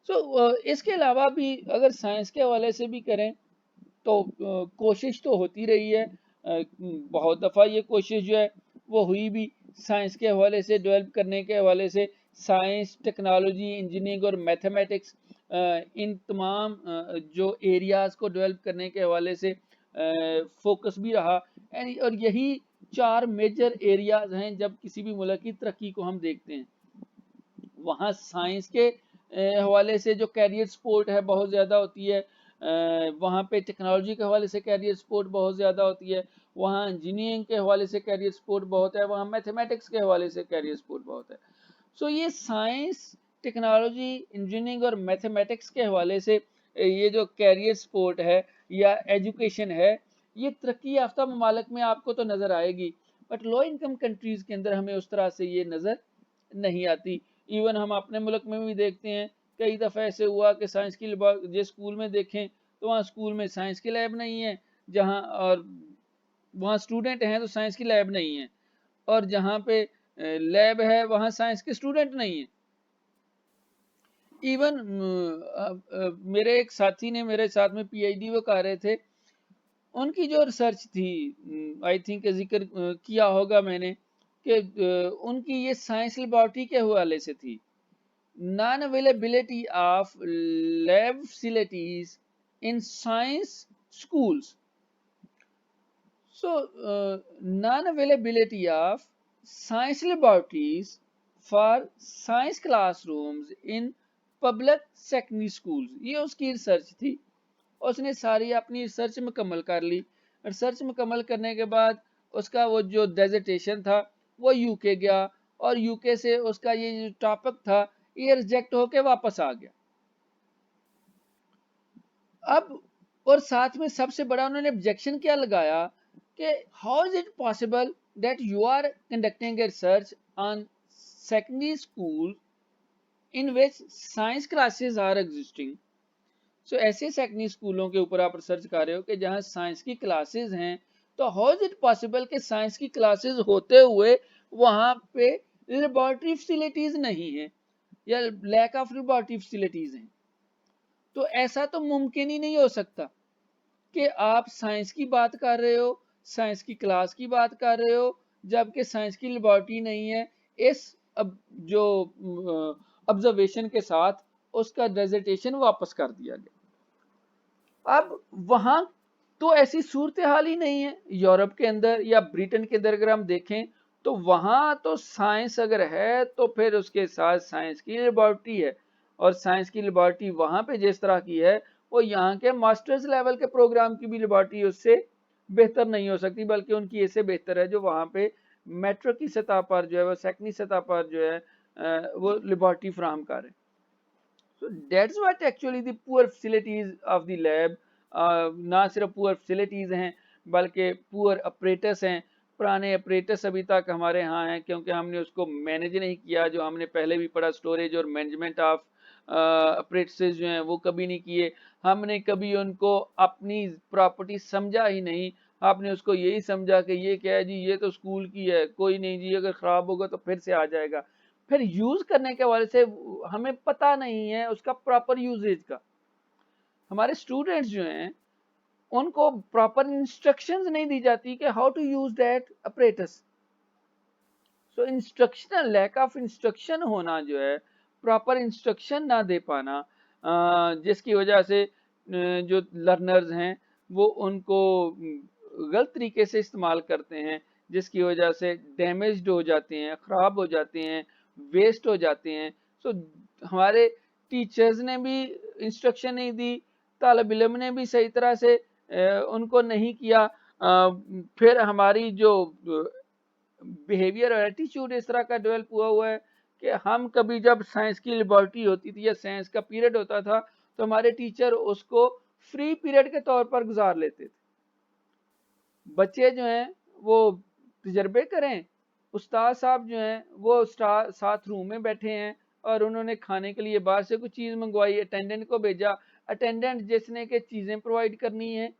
So इसके अलावा भी अगर साइंस के हवाले से भी करें तो कोशिश तो होती रही है, बहुत दफ़ा ये कोशिश जो है वो हुई भी साइंस के हवाले से, डेवलप करने के हवाले से। साइंस, टेक्नोलॉजी, इंजीनियरिंग और मैथमेटिक्स, इन तमाम जो एरियाज़ को डेवलप करने के हवाले से फोकस भी रहा। और यही 4 मेजर एरियाज हैं जब किसी भी मुल्क की तरक्की को हम देखते हैं। वहाँ साइंस के हवाले से जो कैरियर सपोर्ट है बहुत ज़्यादा होती है, वहाँ पे टेक्नोलॉजी के हवाले से कैरियर सपोर्ट बहुत ज़्यादा होती है, वहाँ इंजीनियरिंग के हवाले से कैरियर सपोर्ट बहुत है, वहाँ मैथमेटिक्स के हवाले से कैरियर सपोर्ट बहुत है। सो ये साइंस, टेक्नोलॉजी, इंजीनियरिंग और मैथमेटिक्स के हवाले से ये जो कैरियर सपोर्ट है या एजुकेशन है, ये तरक्की याफ्ता ममालिक में आपको तो नज़र आएगी, बट लो इनकम कंट्रीज़ के अंदर हमें उस तरह से ये नज़र नहीं आती। इवन हम अपने मुल्क में भी देखते हैं, कई दफ़ा ऐसे हुआ कि साइंस की जिस स्कूल में देखें तो वहाँ स्कूल में साइंस की लैब नहीं है, जहाँ और वहाँ स्टूडेंट हैं तो साइंस की लैब नहीं है, और जहाँ पे लैब है वहाँ साइंस के स्टूडेंट नहीं है। इवन मेरे एक साथी ने मेरे साथ में पीएचडी वो कर रहे थे, उनकी जो रिसर्च थी, आई थिंक जिक्र किया होगा मैंने कि उनकी ये साइंस लेबोरेटरी के हवाले से थी, non availability of lab facilities in science schools. So, non-availability of science laboratories for science classrooms in public secondary schools. ये उसकी रिसर्च थी। उसने सारी अपनी रिसर्च मुकम्मल कर ली। रिसर्च मुकम्मल करने के बाद उसका वो जो डेजर्टेशन था वो यूके गया, और यूके से उसका ये जो टॉपिक था ये रिजेक्ट होके वापस आ गया। अब और साथ में सबसे बड़ा उन्होंने ऑब्जेक्शन क्या लगाया कि how is it possible that you are conducting a research on secondary school in which science classes are existing. So ऐसे सेकेंडरी स्कूलों के ऊपर आप रिसर्च कर रहे हो कि जहां साइंस की क्लासेस हैं, तो हाउ इज इट पॉसिबल कि साइंस की क्लासेस होते हुए वहां पे लेबोरेटरी फैसिलिटीज नहीं है या लैक ऑफ लेबोरेटरी फैसिलिटीज हैं। तो ऐसा तो मुमकिन ही नहीं हो सकता कि आप साइंस की बात कर रहे हो, साइंस की क्लास की बात कर रहे हो, जबकि साइंस की लेबोरेटरी नहीं है। इस अब जो ऑब्जर्वेशन के साथ उसका डेजर्टेशन वापस कर दिया गया। अब वहां तो ऐसी सूरत हाल ही नहीं है। यूरोप के अंदर या ब्रिटेन के अंदर अगर हम देखें तो वहां तो साइंस अगर है तो फिर उसके साथ साइंस की लेबोरेटरी है, और साइंस की लेबोरेटरी वहां पे जिस तरह की है वो यहाँ के मास्टर्स लेवल के प्रोग्राम की भी लेबोरेटरी उससे बेहतर नहीं हो सकती, बल्कि उनकी ऐसे बेहतर है जो वहाँ पे मेट्रो की सतह पर जो है, वो सेकंडरी सतह पर जो है वो लेबोरेटरी फ्राहम कर रहे हैं। So that's what actually the poor facilities of the lab, ना सिर्फ पुअर फैसिलिटीज़ हैं बल्कि पुअर ऑपरेटर्स हैं। पुराने ऑपरेटर्स अभी तक हमारे यहाँ हैं क्योंकि हमने उसको मैनेज नहीं किया, जो हमने पहले भी पढ़ा स्टोरेज और मैनेजमेंट ऑफ ऑपरेटर्स जो हैं वो कभी नहीं किए। हमने कभी उनको अपनी प्रॉपर्टी समझा ही नहीं, आपने उसको यही समझा कि ये क्या है जी, ये तो स्कूल की है, कोई नहीं जी, अगर ख़राब होगा तो फिर से आ जाएगा। फिर यूज़ करने के हवाले से हमें पता नहीं है उसका प्रॉपर यूजेज का। हमारे स्टूडेंट्स जो हैं उनको प्रॉपर इंस्ट्रक्शंस नहीं दी जाती कि how to use that apparatus. So instructional lack of instruction होना जो है, प्रॉपर इंस्ट्रक्शन ना दे पाना, जिसकी वजह से जो लर्नर्स हैं वो उनको गलत तरीके से इस्तेमाल करते हैं, जिसकी वजह से डैमेज्ड हो जाते हैं, ख़राब हो जाते हैं, वेस्ट हो जाते हैं। सो हमारे टीचर्स ने भी इंस्ट्रक्शन नहीं दी, तालिब इल्म ने भी सही तरह से उनको नहीं किया। फिर हमारी जो बिहेवियर और एटीट्यूड इस तरह का डेवलप हुआ है कि हम कभी जब साइंस की लेबोरेटरी होती थी या साइंस का पीरियड होता था तो हमारे टीचर उसको फ्री पीरियड के तौर पर गुजार लेते थे। बच्चे जो हैं वो तजर्बे करें, उस्ताद साहब जो हैं वो साथ रूम में बैठे हैं और उन्होंने खाने के लिए बाहर से कुछ चीज़ मंगवाई, अटेंडेंट को भेजा, अटेंडेंट जिसने के चीज़ें प्रोवाइड करनी है,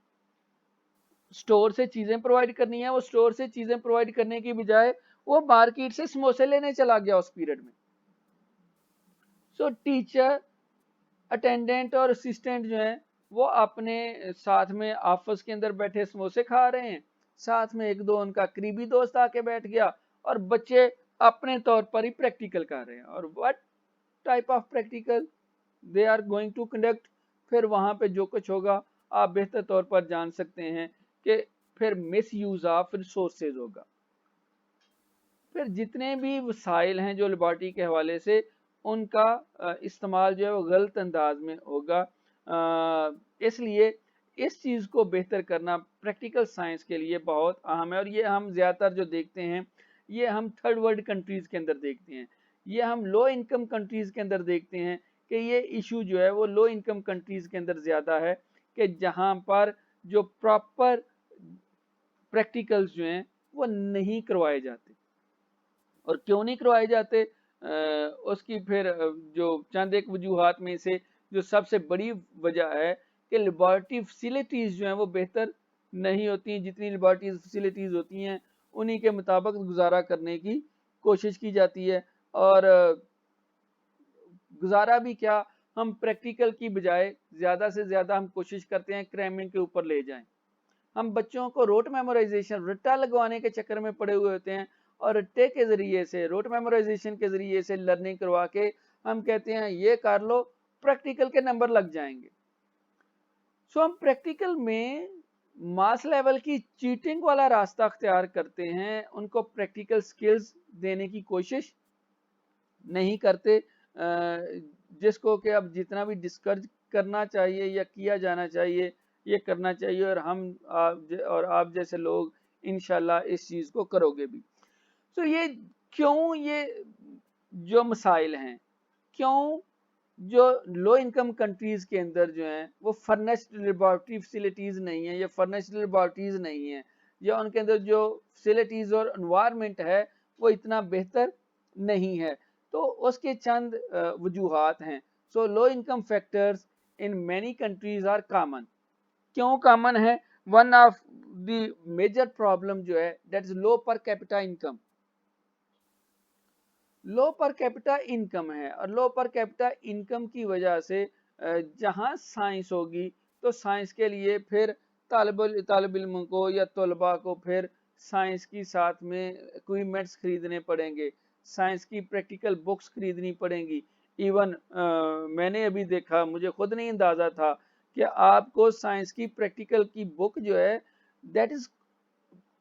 स्टोर से चीज़ें प्रोवाइड करनी है, वो स्टोर से चीज़ें प्रोवाइड करने की बजाय वो मार्केट से समोसे लेने चला गया उस पीरियड में। सो टीचर, अटेंडेंट और असिस्टेंट जो हैं वो अपने साथ में ऑफिस के अंदर बैठे समोसे खा रहे हैं, साथ में एक दो उनका करीबी दोस्त आके बैठ गया, और बच्चे अपने तौर पर ही प्रैक्टिकल कर रहे हैं। और what type of practical they are going to conduct. फिर वहाँ पे जो कुछ होगा आप बेहतर तौर पर जान सकते हैं कि फिर मिस यूज ऑफ रिसोर्सेज होगा। फिर जितने भी वसाइल हैं जो लेबॉर्ट्री के हवाले से, उनका इस्तेमाल जो है वो गलत अंदाज में होगा। इसलिए इस चीज़ को बेहतर करना प्रैक्टिकल साइंस के लिए बहुत अहम है। और ये हम ज़्यादातर जो देखते हैं, ये हम थर्ड वर्ल्ड कंट्रीज़ के अंदर देखते हैं, ये हम लो इनकम कंट्रीज़ के अंदर देखते हैं कि ये इशू जो है वो लो इनकम कंट्रीज़ के अंदर ज़्यादा है, कि जहाँ पर जो प्रॉपर प्रैक्टिकल्स जो हैं वो नहीं करवाए जाते। और क्यों नहीं करवाए जाते, उसकी फिर जो चंद एक वजूहात में से जो सबसे बड़ी वजह है कि लेबॉर्ट्री फैसिलिटीज़ जो हैं वो बेहतर नहीं होती हैं। जितनी लेबॉर्ट्री फैसिलिटीज़ होती हैं उन्हीं के मुताबिक गुजारा करने की कोशिश की जाती है। और गुजारा भी क्या, हम प्रैक्टिकल की बजाय ज़्यादा से ज़्यादा हम कोशिश करते हैं क्रैमिंग के ऊपर ले जाएं। हम बच्चों को रोट मेमोराइजेशन, रट्टा लगवाने के चक्कर में पड़े हुए होते हैं, और रट्टे के ज़रिए से, रोट मेमोराइजेशन के ज़रिए से लर्निंग करवा के हम कहते हैं ये कर लो, प्रैक्टिकल के नंबर लग जाएंगे। सो हम प्रैक्टिकल में मास लेवल की चीटिंग वाला रास्ता अख्तियार करते हैं, उनको प्रैक्टिकल स्किल्स देने की कोशिश नहीं करते, जिसको कि अब जितना भी डिस्करेज करना चाहिए या किया जाना चाहिए ये करना चाहिए, और आप जैसे लोग इंशाल्लाह इस चीज़ को करोगे भी। तो ये क्यों, ये जो मसाइल हैं, क्यों जो लो इनकम कंट्रीज के अंदर जो हैं वो फर्नेस्ड लेबॉर्ट्री फैसिलिटीज नहीं है, या फर्नेस्ड लेबॉर्ट्रीज नहीं है, या उनके अंदर जो फैसिलिटीज और एनवायरनमेंट है वो इतना बेहतर नहीं है, तो उसके चंद वजूहात हैं। So low income factors in many countries are common. क्यों कॉमन है? One of the major problem जो है that is low per capita income. Low per capita income है, और लो पर कैपिटा इनकम की वजह से जहाँ साइंस होगी तो साइंस के लिए फिर तालिब इल्म को या तलबा को फिर साइंस की साथ में इक्विपमेंट्स खरीदने पड़ेंगे, साइंस की प्रैक्टिकल बुक्स खरीदनी पड़ेंगी। इवन मैंने अभी देखा, मुझे खुद नहीं अंदाजा था कि आपको साइंस की प्रैक्टिकल की बुक जो है that is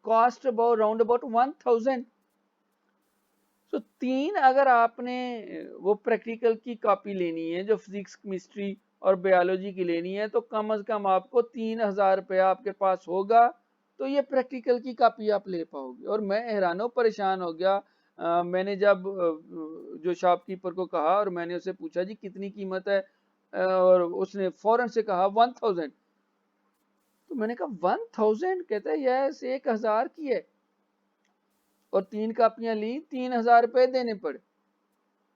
cost about round about 1000। तो तीन, अगर आपने वो प्रैक्टिकल की कॉपी लेनी है जो फिजिक्स केमिस्ट्री और बायोलॉजी की लेनी है, तो कम से कम आपको 3000 रुपया आपके पास होगा, तो ये प्रैक्टिकल की कॉपी आप ले पाओगे। और मैं हैरानो परेशान हो गया, मैंने जब जो शॉपकीपर को कहा और मैंने उससे पूछा जी कितनी कीमत है, और उसने फौरन से कहा 1000। तो मैंने कहा 1000? कहता है यस, 1000 की है, और 3 कापियां ली, 3000 रुपये देने पड़े।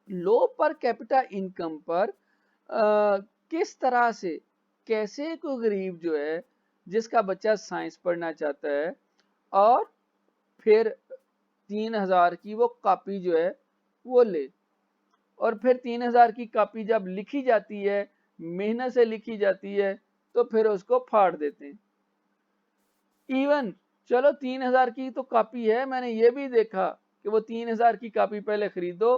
लो पर कैपिटा इनकम पर किस तरह से, कैसे कोई गरीब जो है जिसका बच्चा साइंस पढ़ना चाहता है और फिर 3000 की वो कॉपी जो है वो ले, और फिर 3000 की कॉपी जब लिखी जाती है, मेहनत से लिखी जाती है, तो फिर उसको फाड़ देते हैं। इवन चलो 3000 की तो कॉपी है, मैंने ये भी देखा कि वो 3000 की कॉपी पहले खरीदो,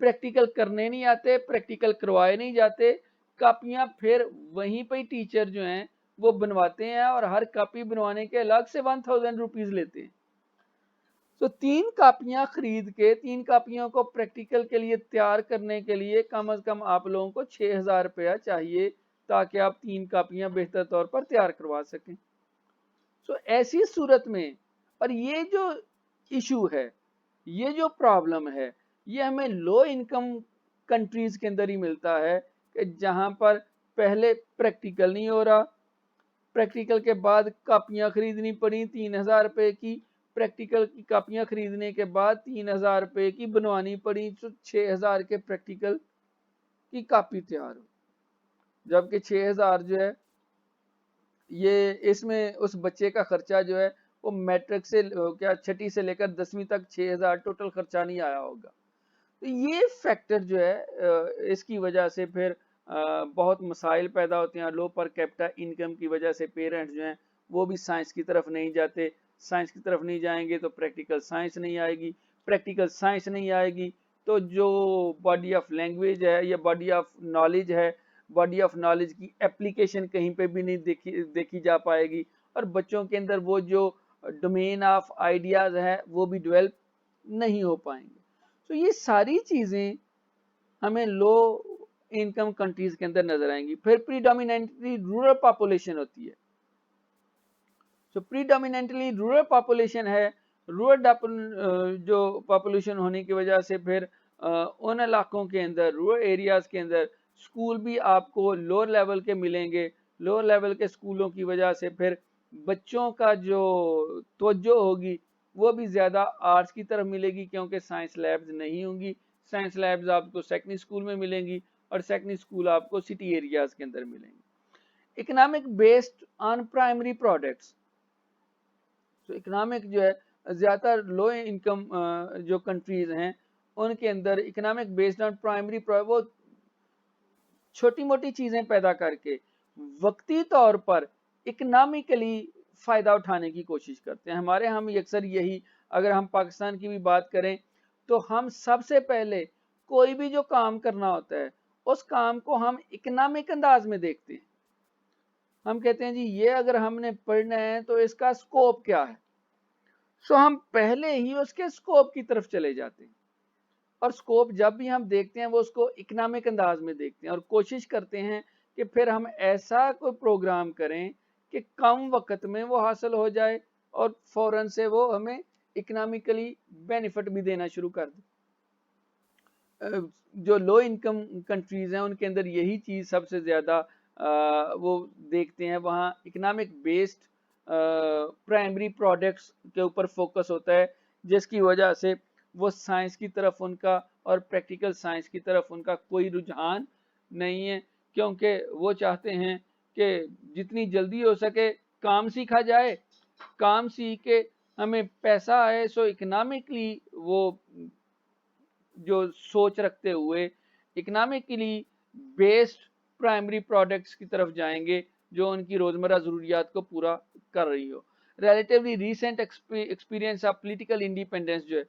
प्रैक्टिकल करने नहीं आते, प्रैक्टिकल करवाए नहीं जाते, कॉपियां फिर वहीं पे टीचर जो हैं वो बनवाते हैं, और हर कॉपी बनवाने के अलग से 1000 रुपीज लेते हैं। तो 3 कापियां खरीद के, 3 कापियों को प्रैक्टिकल के लिए तैयार करने के लिए कम से कम आप लोगों को 6000 रुपया चाहिए, ताकि आप 3 कापियां बेहतर तौर पर तैयार करवा सकें। तो ऐसी सूरत में, और ये जो इशू है, ये जो प्रॉब्लम है, ये हमें लो इनकम कंट्रीज के अंदर ही मिलता है, कि जहां पर पहले प्रैक्टिकल नहीं हो रहा, प्रैक्टिकल के बाद कापियां खरीदनी पड़ी 3000 रुपये की, प्रैक्टिकल की कापियां खरीदने के बाद 3000 रुपये की बनवानी पड़ी, तो 6000 के प्रैक्टिकल की कापी तैयार हो, जबकि 6000 जो है ये, इसमें उस बच्चे का खर्चा जो है वो मैट्रिक से क्या छठी से लेकर 10वीं तक 6000 टोटल खर्चा नहीं आया होगा। तो ये फैक्टर जो है इसकी वजह से फिर बहुत मसाइल पैदा होते हैं। लो पर कैपिटा इनकम की वजह से पेरेंट्स जो हैं वो भी साइंस की तरफ नहीं जाते, साइंस की तरफ नहीं जाएंगे तो प्रैक्टिकल साइंस नहीं आएगी, प्रैक्टिकल साइंस नहीं आएगी तो जो बॉडी ऑफ लैंग्वेज है या बॉडी ऑफ नॉलेज है, बॉडी ऑफ नॉलेज की एप्लीकेशन कहीं पे भी नहीं देखी जा पाएगी, और बच्चों के अंदर वो जो डोमेन ऑफ आइडियाज है वो भी डेवलप नहीं हो पाएंगे। तो ये सारी चीज़ें हमें लो इनकम कंट्रीज के अंदर नजर आएंगी। फिर प्रीडोमिनेंटली रूरल पॉपुलेशन होती है। तो प्रीडोमिनेंटली रूरल पॉपुलेशन है। रूरल जो पॉपुलेशन होने की वजह से फिर उन इलाकों के अंदर, रूरल एरियाज के अंदर स्कूल भी आपको लोअर लेवल के मिलेंगे। लोअर लेवल के स्कूलों की वजह से फिर बच्चों का जो तवज्जो होगी वो भी ज़्यादा आर्ट्स की तरफ मिलेगी, क्योंकि साइंस लैब्स नहीं होंगी। साइंस लैब्स आपको सेकेंडरी स्कूल में मिलेंगी और सेकेंडरी स्कूल आपको सिटी एरियाज के अंदर मिलेंगी। Economic based on primary products. तो इकोनॉमिक जो है, ज़्यादातर लो इनकम जो कंट्रीज हैं उनके अंदर इकोनॉमिक बेस्ड ऑन प्राइमरी, वो छोटी मोटी चीज़ें पैदा करके वक्ती तौर पर इकोनॉमिकली फ़ायदा उठाने की कोशिश करते हैं। हमारे हम अक्सर यही, अगर हम पाकिस्तान की भी बात करें तो हम सबसे पहले कोई भी जो काम करना होता है उस काम को हम इकोनॉमिक अंदाज में देखते हैं। हम कहते हैं जी ये अगर हमने पढ़ना है तो इसका स्कोप क्या है, सो हम पहले ही उसके स्कोप की तरफ चले जाते हैं। और स्कोप जब भी हम देखते हैं वो उसको इकोनॉमिक अंदाज में देखते हैं और कोशिश करते हैं कि फिर हम ऐसा कोई प्रोग्राम करें कि कम वक्त में वो हासिल हो जाए और फौरन से वो हमें इकोनॉमिकली बेनिफिट भी देना शुरू कर दे। जो लो इनकम कंट्रीज हैं उनके अंदर यही चीज़ सबसे ज़्यादा वो देखते हैं। वहाँ इकोनॉमिक बेस्ड प्राइमरी प्रोडक्ट्स के ऊपर फोकस होता है, जिसकी वजह से वो साइंस की तरफ उनका और प्रैक्टिकल साइंस की तरफ उनका कोई रुझान नहीं है, क्योंकि वो चाहते हैं कि जितनी जल्दी हो सके काम सीखा जाए, काम सीख के हमें पैसा आए। सो इकोनॉमिकली वो जो सोच रखते हुए इकोनॉमिकली बेस्ड प्राइमरी प्रोडक्ट्स की तरफ जाएंगे जो उनकी रोजमर्रा ज़रूरियात को पूरा कर रही हो। Relatively recent experience of political independence जो है,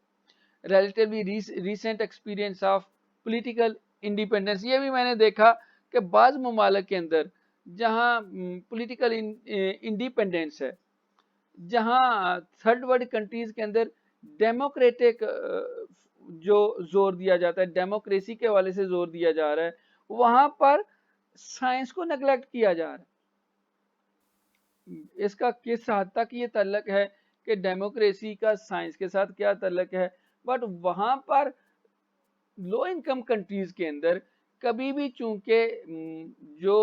relatively recent experience of political independence, ये भी मैंने देखा कि बाज़ ममालिक के अंदर जहाँ पॉलिटिकल इंडिपेंडेंस है, जहाँ थर्ड वर्ल्ड कंट्रीज के अंदर डेमोक्रेटिक जो जोर दिया जाता है, डेमोक्रेसी के हवाले से जोर दिया जा रहा है, वहां पर साइंस को नेग्लेक्ट किया जा रहा है। इसका किस हद तक ये ताल्लुक है कि डेमोक्रेसी का साइंस के साथ क्या ताल्लुक है, बट वहां पर लो इनकम कंट्रीज के अंदर कभी भी चूंकि जो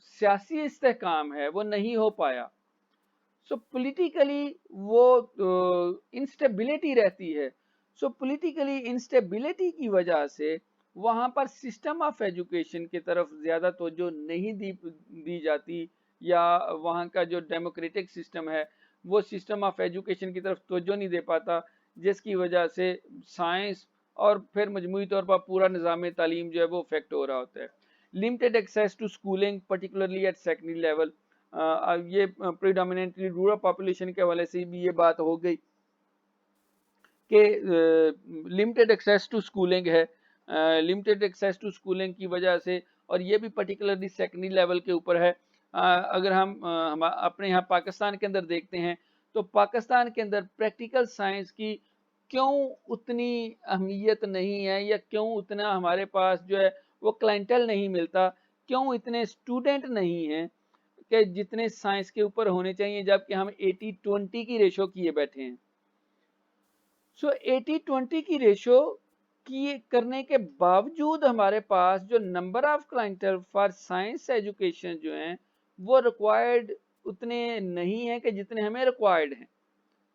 सियासी इस्तेहकाम है वो नहीं हो पाया, सो पॉलिटिकली वो इंस्टेबिलिटी रहती है। सो पॉलिटिकली इंस्टेबिलिटी की वजह से वहाँ पर सिस्टम ऑफ एजुकेशन की तरफ ज़्यादा तवज्जो नहीं दी जाती, या वहाँ का जो डेमोक्रेटिक सिस्टम है वो सिस्टम ऑफ एजुकेशन की तरफ तवज्जो नहीं दे पाता, जिसकी वजह से साइंस और फिर मजमूई तौर पर पूरा निज़ाम तालीम जो है वो अफेक्ट हो रहा होता है। Limited access to schooling particularly at secondary level, ये प्रीडोमिनेंटली रूरल पॉपुलेशन के हवाले से भी ये बात हो गई कि लिमिटेड एक्सेस टू स्कूलिंग है। लिमिटेड एक्सेस टू स्कूलिंग की वजह से, और ये भी पर्टिकुलरली सेकेंडरी लेवल के ऊपर है। अगर हम अपने यहाँ पाकिस्तान के अंदर देखते हैं तो पाकिस्तान के अंदर प्रैक्टिकल साइंस की क्यों उतनी अहमियत नहीं है, या क्यों उतना हमारे पास जो है वो क्लाइंटल नहीं मिलता, क्यों इतने स्टूडेंट नहीं हैं कि जितने साइंस के ऊपर होने चाहिए, जबकि हम 80-20 की रेशो किए बैठे हैं। सो 80-20 की रेशो की करने के बावजूद हमारे पास जो number of clientele for science education जो हैं वो रिक्वायर्ड उतने नहीं है कि जितने हमें रिक्वायर्ड हैं,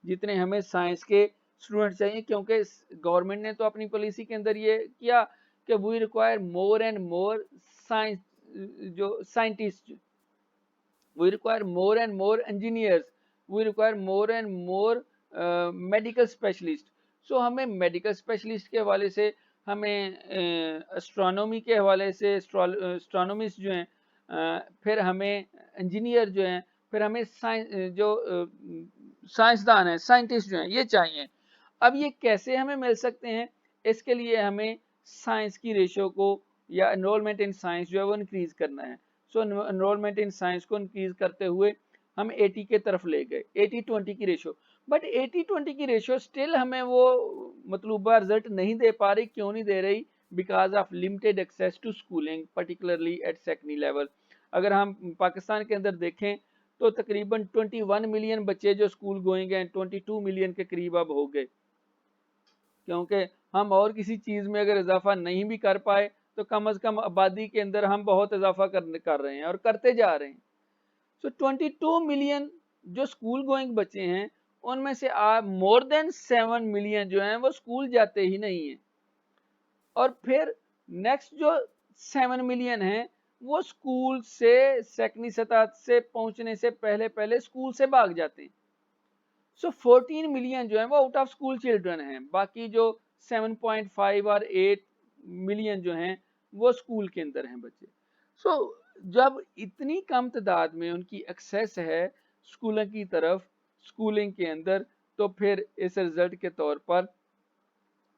जितने हमें साइंस के स्टूडेंट चाहिए। क्योंकि गवर्नमेंट ने तो अपनी पॉलिसी के अंदर ये किया कि we require more and more science जो scientist, we require more and more engineers, we require more and more medical specialist। so हमें मेडिकल स्पेशलिस्ट के हवाले से, हमें एस्ट्रोनॉमी के हवाले से एस्ट्रोनॉमिस्ट जो हैं, फिर हमें इंजीनियर जो हैं, फिर हमें जो साइंसदान हैं, साइंटिस्ट जो हैं, ये चाहिए। अब ये कैसे हमें मिल सकते हैं, इसके लिए हमें साइंस की रेशो को या एनरोलमेंट इन साइंस जो है वो इंक्रीज करना है। सो एनरोलमेंट इन साइंस को इंक्रीज करते हुए हम 80 के तरफ ले गए, 80-20 की रेशो। बट 80-20 की रेशो स्टिल हमें वो मतलूबा रिजल्ट नहीं दे पा रही। क्यों नहीं दे रही? Because of limited access to schooling particularly at secondary level. अगर हम पाकिस्तान के अंदर देखें तो तकरीबन 21 मिलियन बच्चे जो स्कूल गोइंग हैं 22 मिलियन के करीब अब हो गए, क्योंकि हम और किसी चीज़ में अगर इजाफा नहीं भी कर पाए तो कम से कम आबादी के अंदर हम बहुत इजाफा कर रहे हैं और करते जा रहे हैं। सो 22 मिलियन जो स्कूल गोइंग बच्चे हैं, उनमें से मोर देन 7 मिलियन जो हैं वो स्कूल जाते ही नहीं हैं। और फिर नेक्स्ट जो 7 मिलियन हैं वो स्कूल से सेकेंडरी सतह से पहुंचने से पहले पहले स्कूल से भाग जाते हैं। सो 14 मिलियन जो है वो आउट ऑफ स्कूल चिल्ड्रन हैं, बाकी जो 7.5 और 8 मिलियन जो हैं वो स्कूल के अंदर हैं बच्चे। सो जब इतनी कम तादाद में उनकी एक्सेस है स्कूलों की तरफ स्कूलिंग के अंदर, तो फिर इस रिजल्ट के तौर पर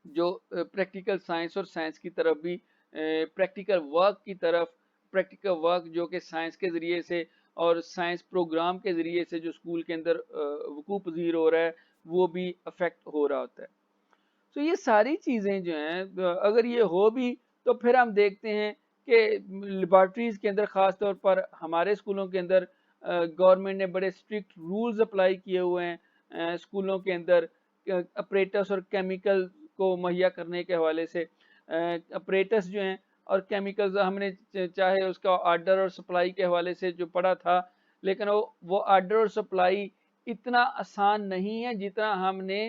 जो प्रैक्टिकल साइंस और साइंस की तरफ भी प्रैक्टिकल वर्क की तरफ, प्रैक्टिकल वर्क जो कि साइंस के ज़रिए से और साइंस प्रोग्राम के ज़रिए से जो स्कूल के अंदर वकूफ़ पज़ीर हो रहा है वो भी अफेक्ट हो रहा होता है। तो ये सारी चीज़ें जो हैं अगर ये हो भी तो फिर हम देखते हैं कि लेबॉर्ट्रीज़ के अंदर ख़ास तौर पर हमारे स्कूलों के अंदर गवर्नमेंट ने बड़े स्ट्रिक्ट रूल्स अप्लाई किए हुए हैं स्कूलों के अंदर अपरेटस और केमिकल को मुहैया करने के हवाले से। अपरेटस जो हैं और केमिकल्स हमने चाहे उसका ऑर्डर और सप्लाई के हवाले से जो पढ़ा था, लेकिन वो ऑर्डर और सप्लाई इतना आसान नहीं है जितना हमने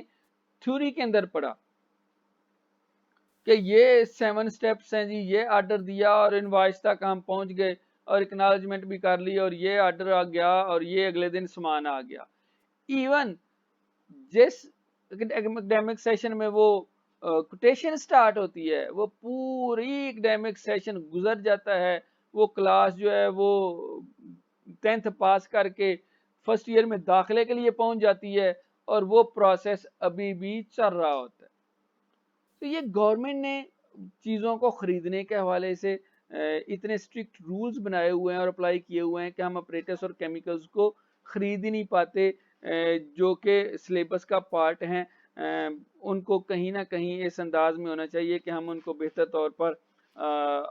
थ्योरी के अंदर पढ़ा कि ये 7 स्टेप्स हैं जी, ये ऑर्डर दिया और इनवॉइस तक हम पहुंच गए और एक्नॉलेजमेंट भी कर ली और ये ऑर्डर आ गया और ये अगले दिन सामान आ गया। इवन जिस एकेडमिक सेशन में वो कोटेशन स्टार्ट होती है वो पूरी एकेडमिक सेशन गुजर जाता है, वो क्लास जो है वो 10th पास करके फर्स्ट ईयर में दाखिले के लिए पहुंच जाती है और वो प्रोसेस अभी भी चल रहा होता है। तो ये गवर्नमेंट ने चीज़ों को ख़रीदने के हवाले से इतने स्ट्रिक्ट रूल्स बनाए हुए हैं और अप्लाई किए हुए हैं कि हम अपरेटस और केमिकल्स को ख़रीद ही नहीं पाते जो कि सिलेबस का पार्ट हैं। उनको कहीं ना कहीं इस अंदाज में होना चाहिए कि हम उनको बेहतर तौर पर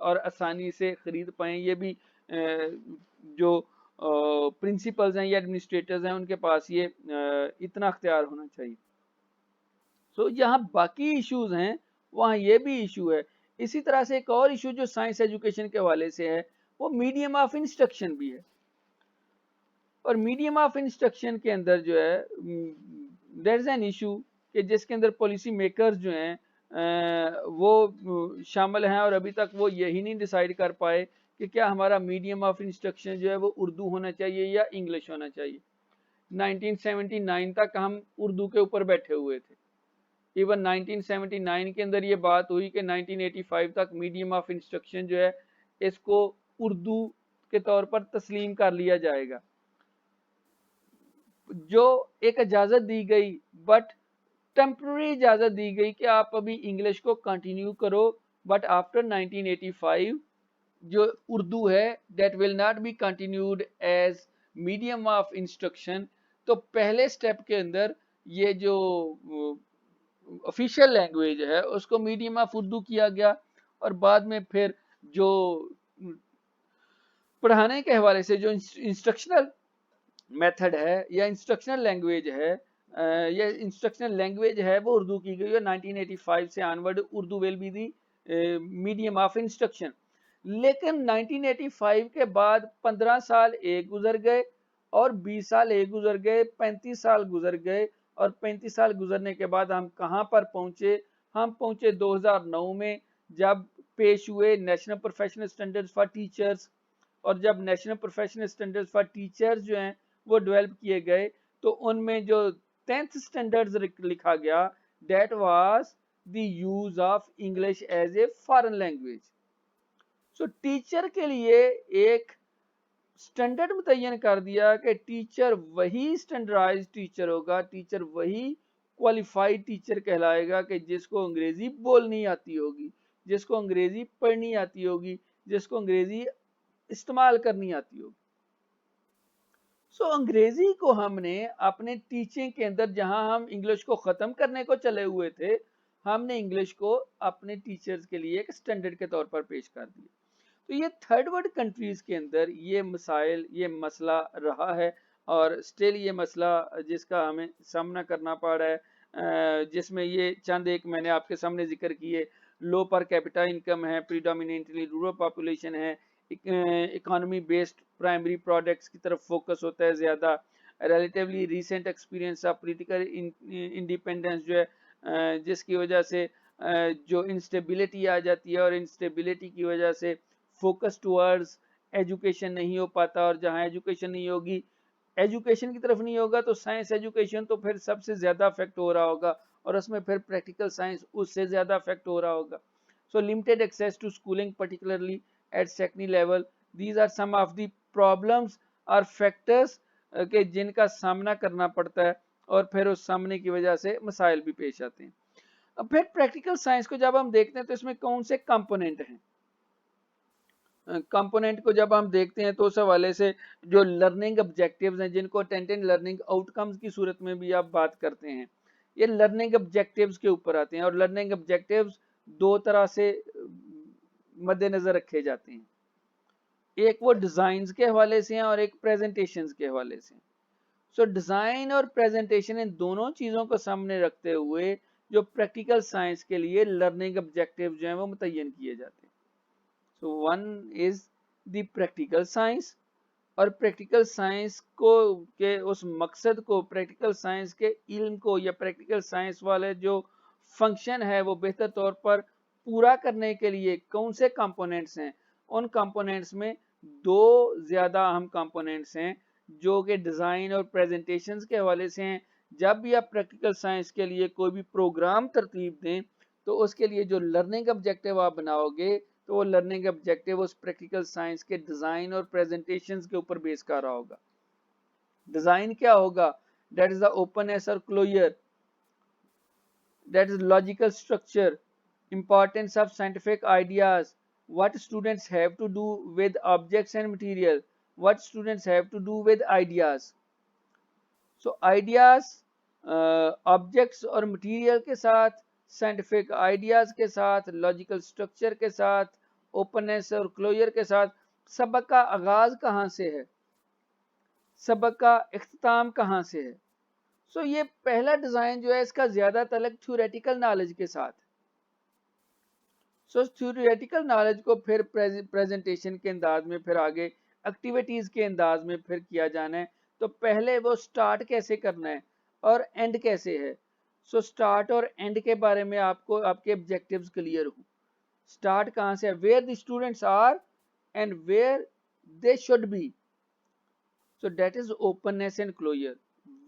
और आसानी से ख़रीद पाएँ। ये भी जो प्रिंसिपल्स हैं या एडमिनिस्ट्रेटर्स हैं उनके पास ये इतना अख्तियार होना चाहिए। सो जहाँ बाकी इश्यूज हैं वहाँ ये भी इशू है। इसी तरह से एक और इशू जो साइंस एजुकेशन के हवाले से है वो मीडियम ऑफ इंस्ट्रक्शन भी है। और मीडियम ऑफ इंस्ट्रक्शन के अंदर जो है देयर इज एन इशू कि जिसके अंदर पॉलिसी मेकर्स जो हैं वो शामिल हैं और अभी तक वो यही नहीं डिसाइड कर पाए कि क्या हमारा मीडियम ऑफ इंस्ट्रक्शन जो है वो उर्दू होना चाहिए या इंग्लिश होना चाहिए। 1979 तक हम उर्दू के ऊपर बैठे हुए थे। इवन 1979 के अंदर ये बात हुई कि 1985 तक मीडियम ऑफ इंस्ट्रक्शन जो है इसको उर्दू के तौर पर तस्लीम कर लिया जाएगा, जो एक इजाज़त दी गई बट टेम्प्रेरी इजाज़त दी गई कि आप अभी इंग्लिश को कंटिन्यू करो, बट आफ्टर 1985 जो उर्दू है that will not be continued as medium of instruction. तो पहले स्टेप के अंदर ये जो ऑफिशियल लैंग्वेज है उसको मीडियम ऑफ उर्दू किया गया और बाद में फिर जो पढ़ाने के हवाले से जो इंस्ट्रक्शनल मेथड है या इंस्ट्रक्शनल लैंग्वेज है या इंस्ट्रक्शनल लैंग्वेज है वो उर्दू की गई है। 1985 से onward Urdu will be the medium of instruction. लेकिन 1985 के बाद 15 साल एक गुजर गए और 20 साल एक गुजर गए, 35 साल गुजर गए और 35 साल गुजरने के बाद हम कहाँ पर पहुंचे? हम पहुंचे 2009 में जब पेश हुए national professional standards for teachers. और जब national professional standards for teachers जो हैं वो डेवलप किए गए तो उनमें जो 10th स्टैंडर्ड्स लिखा गया that was the use of English as a foreign language. So teacher के लिए एक स्टैंडर्ड मुतय्यन कर दिया कि टीचर वही स्टैंडर्डाइज टीचर होगा, टीचर वही क्वालिफाइड टीचर कहलाएगा कि जिसको अंग्रेजी बोलनी आती होगी, जिसको अंग्रेजी पढ़नी आती होगी, जिसको अंग्रेजी इस्तेमाल करनी आती होगी। सो अंग्रेजी को हमने अपने टीचिंग के अंदर जहां हम इंग्लिश को ख़त्म करने को चले हुए थे हमने इंग्लिश को अपने टीचर्स के लिए एक स्टैंडर्ड के तौर पर पेश कर दिया। तो ये थर्ड वर्ल्ड कंट्रीज के अंदर ये मसाइल, ये मसला रहा है और स्टिल ये मसला जिसका हमें सामना करना पड़ रहा है, जिसमें ये चंद एक मैंने आपके सामने जिक्र किए, लो पर कैपिटा इनकम है, प्रीडोमिनेटली रूरल पॉपुलेशन है, इकोनॉमी बेस्ड प्राइमरी प्रोडक्ट्स की तरफ फोकस होता है ज़्यादा, relatively recent experience of political independence जो है, जिसकी वजह से जो इंस्टेबिलिटी आ जाती है और इंस्टेबिलिटी की वजह से फोकस टुवर्ड्स एजुकेशन नहीं हो पाता, और जहाँ एजुकेशन नहीं होगी, एजुकेशन की तरफ नहीं होगा तो साइंस एजुकेशन तो फिर सबसे ज़्यादा अफेक्ट हो रहा होगा, और उसमें फिर प्रैक्टिकल साइंस उससे ज़्यादा अफेक्ट हो रहा होगा। So limited access to schooling particularly at secondary level, these are some of the problems और फैक्टर्स के जिनका सामना करना पड़ता है, और फिर उस सामने की वजह से मसाइल भी पेश आते हैं। अब फिर प्रैक्टिकल साइंस को जब हम देखते हैं तो इसमें कौन से कंपोनेंट हैं, कंपोनेंट को जब हम देखते हैं तो उस हवाले से जो लर्निंग ऑब्जेक्टिव्स हैं, जिनको अटेंडेंट लर्निंग आउटकम्स की सूरत में भी आप बात करते हैं, ये लर्निंग ऑब्जेक्टिव्स के ऊपर आते हैं, और लर्निंग ऑब्जेक्टिव्स दो तरह से मद्देनजर रखे जाते हैं, एक वो डिजाइन के हवाले से हैं और एक प्रेजेंटेशन के हवाले से। सो डिजाइन और प्रेजेंटेशन, इन दोनों चीजों को सामने रखते हुए जो प्रैक्टिकल साइंस के लिए लर्निंग ऑब्जेक्टिव जो हैं वो मुतय्यन किए जाते हैं। So one is the practical science, और प्रैक्टिकल साइंस को के उस मकसद को, प्रैक्टिकल साइंस के इल्म को, या प्रैक्टिकल साइंस वाले जो फंक्शन है वो बेहतर तौर पर पूरा करने के लिए कौन से कंपोनेंट्स हैं, उन कंपोनेंट्स में दो ज़्यादा अहम कंपोनेंट्स हैं जो कि डिज़ाइन और प्रेजेंटेशंस के हवाले से हैं। जब भी आप प्रैक्टिकल साइंस के लिए कोई भी प्रोग्राम तरतीब दें तो उसके लिए जो लर्निंग ऑब्जेक्टिव आप बनाओगे तो वो लर्निंग ऑब्जेक्टिव उस प्रैक्टिकल साइंस के डिज़ाइन और प्रेजेंटेशंस के ऊपर बेस कर रहा होगा। डिज़ाइन क्या होगा? दैट इज द ओपननेस और closure, that is logical structure, importance of scientific ideas, what students have to do with objects and material, what students have to do with ideas. So ideas objects और material के साथ, scientific ideas के साथ, logical structure के साथ, openness और closure के साथ, सबक का आगाज कहाँ से है, सबक का इख्तिताम कहाँ से है। सो ये पहला डिज़ाइन जो है इसका ज़्यादा तल्लुक थ्योरेटिकल नॉलेज के साथ। सो थ्योरेटिकल नॉलेज को फिर प्रेजेंटेशन के अंदाज में, फिर आगे एक्टिविटीज़ के अंदाज में फिर किया जाना है। तो पहले वो स्टार्ट कैसे करना है और एंड कैसे है। सो स्टार्ट और एंड के बारे में आपको आपके ऑब्जेक्टिव्स क्लियर हो। स्टार्ट कहाँ से है, where the students are and where they should be, so that is openness and closure.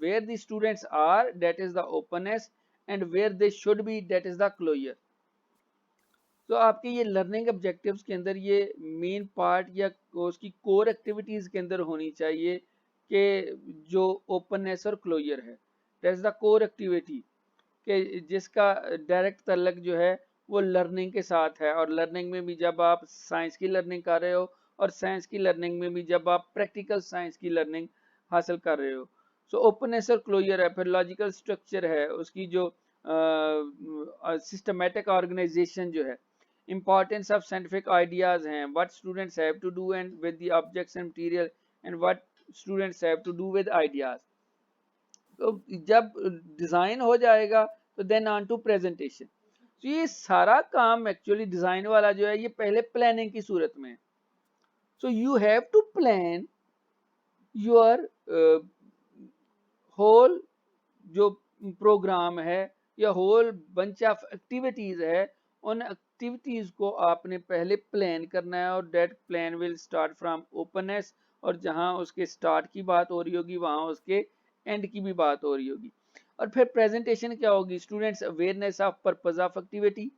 Where the students are, that is the openness, and where they should be, that is the closure. तो आपके ये learning objectives के अंदर ये main part या उसकी core activities के अंदर होनी चाहिए कि जो ओपननेस और क्लोजर है, that is the core activity, कि जिसका डायरेक्ट तल्लक जो है वो लर्निंग के साथ है। और लर्निंग में भी जब आप साइंस की लर्निंग कर रहे हो, और साइंस की लर्निंग में भी जब आप प्रैक्टिकल साइंस की लर्निंग हासिल कर रहे हो। सो ओपननेस और क्लोजर है, फिर लॉजिकल स्ट्रक्चर है, उसकी जो सिस्टमेटिक ऑर्गेनाइजेशन जो है, importance of scientific ideas हैं, what students have to do and with the objects and material, and what students have to do with ideas. तो जब डिज़ाइन हो जाएगा तो देन ऑन टू प्रेजेंटेशन। तो ये सारा काम एक्चुअली डिज़ाइन वाला जो है ये पहले प्लानिंग की सूरत में। So you have to plan your whole जो प्रोग्राम है या होल बंच ऑफ एक्टिविटीज़ है, उन एक्टिविटीज़ को आपने पहले प्लान करना है, और that plan will start from openness, और जहां उसके स्टार्ट की बात हो रही होगी वहां उसके एंड की भी बात हो रही होगी। और फिर प्रेजेंटेशन क्या होगी, students awareness of purpose of activity.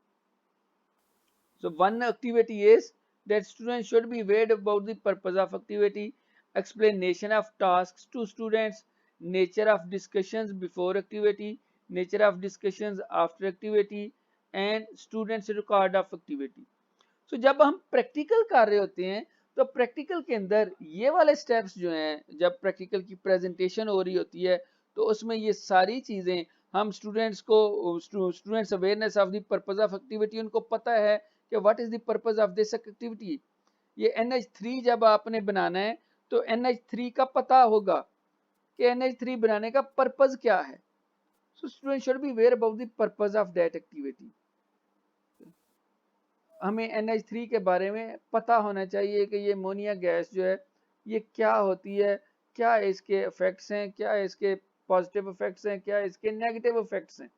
So one activity is that students should be aware about the purpose of activity, explanation of tasks to students, nature of discussions before activity, nature of discussions after activity, and students record of activity. So जब हम practical कर रहे होते हैं तो practical के अंदर ये वाले स्टेप्स जो हैं, जब प्रैक्टिकल की प्रेजेंटेशन हो रही होती है तो उसमें ये सारी चीज़ें हम students awareness of the purpose of activity, उनको पता है कि what is the purpose of this activity. ये NH3 जब आपने बनाना है तो NH3 का पता होगा कि NH3 बनाने का पर्पस क्या है। So student should be aware about the purpose of that activity. हमें NH3 के बारे में पता होना चाहिए कि ये अमोनिया गैस जो है ये क्या होती है, क्या इसके इफेक्ट्स हैं, क्या इसके पॉजिटिव इफेक्ट्स हैं, क्या इसके नेगेटिव इफेक्ट्स हैं।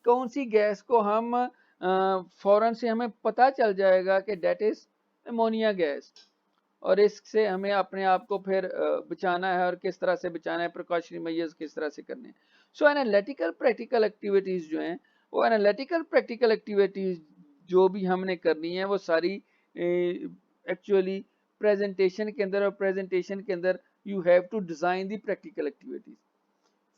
कौन सी गैस को हम फौरन से हमें पता चल जाएगा कि डेट इज अमोनिया गैस, और इससे हमें अपने आप को फिर बचाना है, और किस तरह से बचाना है, प्रिकॉशनरी मेजर्स किस तरह से करने हैं। सो एनालिटिकल प्रैक्टिकल एक्टिविटीज जो हैं, वो एनालिटिकल प्रैक्टिकल एक्टिविटीज जो भी हमने करनी है वो सारी एक्चुअली प्रेजेंटेशन के अंदर, और प्रेजेंटेशन के अंदर you have to design the practical activities.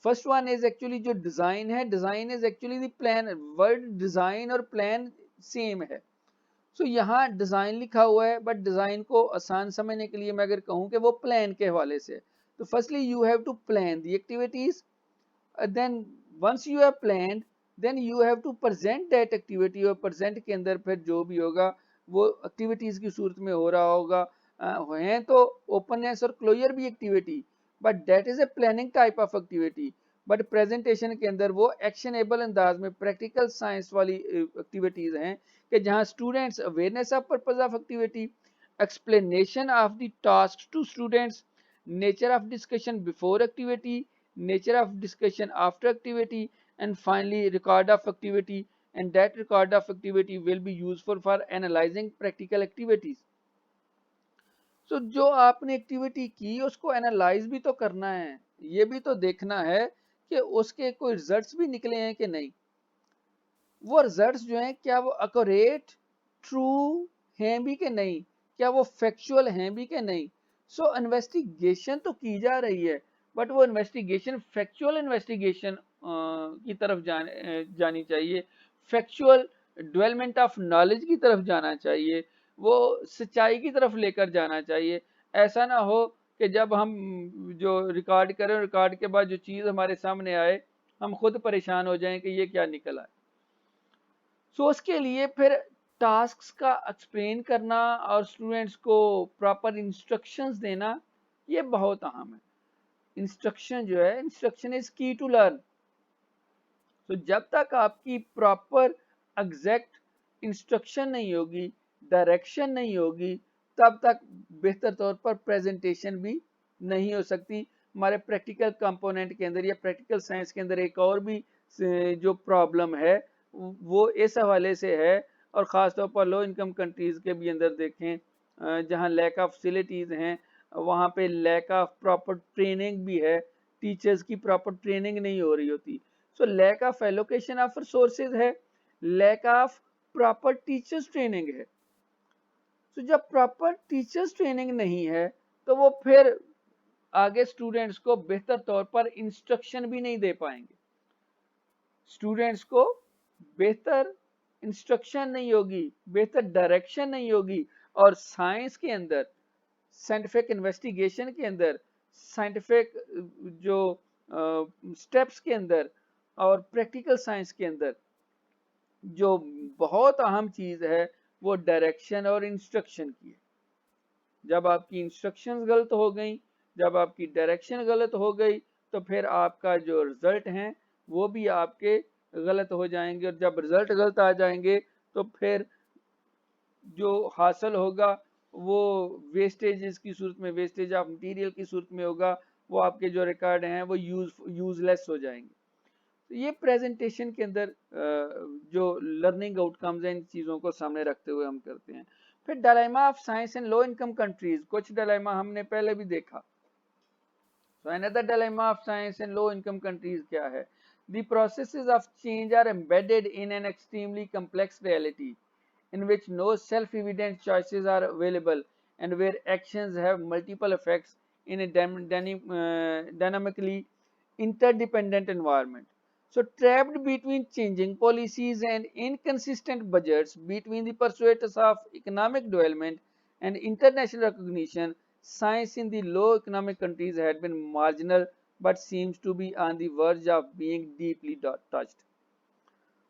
First one is actually जो डिजाइन है, design is actually the plan. Word design और प्लान सेम है। सो यहाँ डिजाइन लिखा हुआ है, बट डिजाइन को आसान समझने के लिए मैं अगर कहूँ कि वो प्लान के हवाले से, तो firstly you have to plan the activities, then once you have planned, then you have to present that activity, और प्रेजेंट के अंदर फिर जो भी होगा वो एक्टिविटीज की सूरत में हो रहा होगा। है तो ओपननेस और क्लोजर भी activity, but that is a planning type of activity. But presentation के अंदर वो एक्शनेबल अंदाज में प्रैक्टिकल साइंस वाली एक्टिविटीज हैं कि जहां students awareness of purpose of activity, explanation of the task to students, nature of discussion before activity, nature of discussion after activity, and finally record of activity, and that record of activity will be useful for analyzing practical activities. So जो आपने activity की उसको analyse भी तो करना है, ये भी तो देखना है कि उसके कोई रिजल्ट्स भी निकले हैं कि नहीं। वो रिजल्ट्स जो हैं क्या वो एक्यूरेट, ट्रू हैं भी कि नहीं, क्या वो फैक्चुअल हैं भी कि नहीं। सो इन्वेस्टिगेशन तो की जा रही है, बट वो इन्वेस्टिगेशन फैक्चुअल इन्वेस्टिगेशन की तरफ जानी चाहिए, फैक्चुअल डेवलपमेंट ऑफ नॉलेज की तरफ जाना चाहिए, वो सच्चाई की तरफ लेकर जाना चाहिए। ऐसा ना हो कि जब हम जो रिकॉर्ड करें, रिकॉर्ड के बाद जो चीज़ हमारे सामने आए हम खुद परेशान हो जाएं कि ये क्या निकला है। सो उसके लिए फिर टास्क्स का एक्सप्लेन करना और स्टूडेंट्स को प्रॉपर इंस्ट्रक्शंस देना ये बहुत अहम है। इंस्ट्रक्शन जो है, इंस्ट्रक्शन इज की टू लर्न। तो जब तक आपकी प्रॉपर एग्जैक्ट इंस्ट्रक्शन नहीं होगी, डायरेक्शन नहीं होगी, तब तक बेहतर तौर पर प्रेजेंटेशन भी नहीं हो सकती। हमारे प्रैक्टिकल कंपोनेंट के अंदर या प्रैक्टिकल साइंस के अंदर एक और भी जो प्रॉब्लम है वो इस हवाले से है, और ख़ास तौर पर लो इनकम कंट्रीज़ के भी अंदर देखें जहाँ लैक ऑफ फैसिलिटीज़ हैं, वहाँ पे लैक ऑफ प्रॉपर ट्रेनिंग भी है, टीचर्स की प्रॉपर ट्रेनिंग नहीं हो रही होती। So lack of allocation of resources है, lack of proper teachers training है। तो जब प्रॉपर टीचर्स ट्रेनिंग नहीं है तो वो फिर आगे स्टूडेंट्स को बेहतर तौर पर इंस्ट्रक्शन भी नहीं दे पाएंगे, स्टूडेंट्स को बेहतर इंस्ट्रक्शन नहीं होगी, बेहतर डायरेक्शन नहीं होगी। और साइंस के अंदर, साइंटिफिक इन्वेस्टिगेशन के अंदर, साइंटिफिक जो स्टेप्स के अंदर और प्रैक्टिकल साइंस के अंदर जो बहुत अहम चीज़ है वो डायरेक्शन और इंस्ट्रक्शन की है। जब आपकी इंस्ट्रक्शंस गलत हो गई, जब आपकी डायरेक्शन गलत हो गई, तो फिर आपका जो रिजल्ट हैं वो भी आपके गलत हो जाएंगे, और जब रिजल्ट गलत आ जाएंगे तो फिर जो हासिल होगा वो वेस्टेज की सूरत में, वेस्टेज ऑफ मटेरियल की सूरत में होगा, वो आपके जो रिकॉर्ड हैं वो यूजलेस हो जाएंगे। तो ये प्रेजेंटेशन के अंदर जो लर्निंग आउटकम्स हैं इन चीज़ों को सामने रखते हुए हम करते हैं। फिर dilemma of science in low income countries, कुछ डायलेमा हमने पहले भी देखा। So another dilemma of science in low income countries क्या है? The processes of change are embedded in an extremely complex reality in which no self-evident choices are available and where actions have multiple effects in a dynamically interdependent environment. So trapped between changing policies and inconsistent budgets, between the pursuits of economic development and international recognition, science in the low economic countries had been marginal but seems to be on the verge of being deeply touched.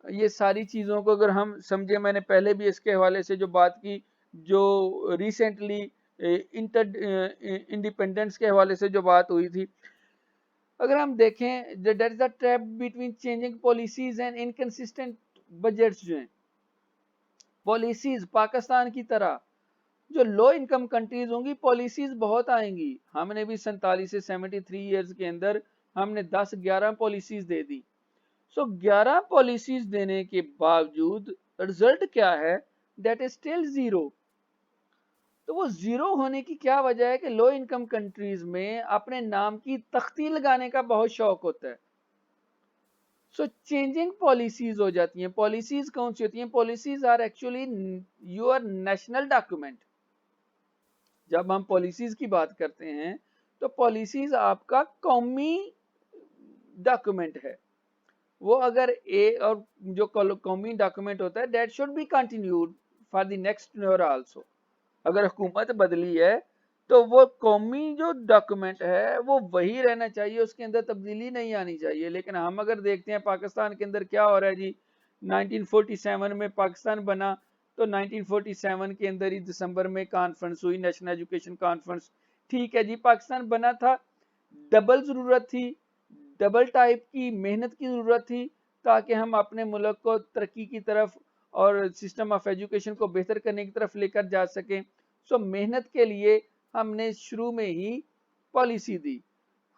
ये सारी चीज़ों को अगर हम समझे, मैंने पहले भी इसके हवाले से जो बात की, जो रिसेंटली इंटर इंडिपेंडेंस के हवाले से जो बात हुई थी, अगर हम देखें that is the trap between changing policies and inconsistent budgets. जो हैं पॉलिसीज पाकिस्तान की तरह जो लो इनकम कंट्रीज होंगी, पॉलिसीज बहुत आएंगी। हमने भी 47 से 73 ईयर्स के अंदर हमने 10-11 पॉलिसीज दे दी। सो 11 पॉलिसीज देने के बावजूद रिजल्ट क्या है? That is still zero. तो वो जीरो होने की क्या वजह है कि लो इनकम कंट्रीज में अपने नाम की तख्ती लगाने का बहुत शौक होता है। सो चेंजिंग पॉलिसीज हो जाती हैं। पॉलिसीज कौन सी होती हैं? Policies are actually your national document. जब हम पॉलिसीज की बात करते हैं तो पॉलिसीज आपका कौमी डॉक्यूमेंट है। वो अगर और जो कौमी डॉक्यूमेंट होता है that should be continued for the next year also. अगर हुकूमत बदली है तो वो कौमी जो डॉक्यूमेंट है वो वही रहना चाहिए, उसके अंदर तब्दीली नहीं आनी चाहिए। लेकिन हम अगर देखते हैं पाकिस्तान के अंदर क्या हो रहा है जी, 1947 में पाकिस्तान बना तो 1947 के अंदर ही दिसंबर में कॉन्फ्रेंस हुई, नेशनल एजुकेशन कॉन्फ्रेंस। ठीक है जी, पाकिस्तान बना था, डबल ज़रूरत थी, डबल टाइप की मेहनत की ज़रूरत थी ताकि हम अपने मुल्क को तरक्की की तरफ और सिस्टम ऑफ एजुकेशन को बेहतर करने की तरफ लेकर जा सकें। सो मेहनत के लिए हमने शुरू में ही पॉलिसी दी।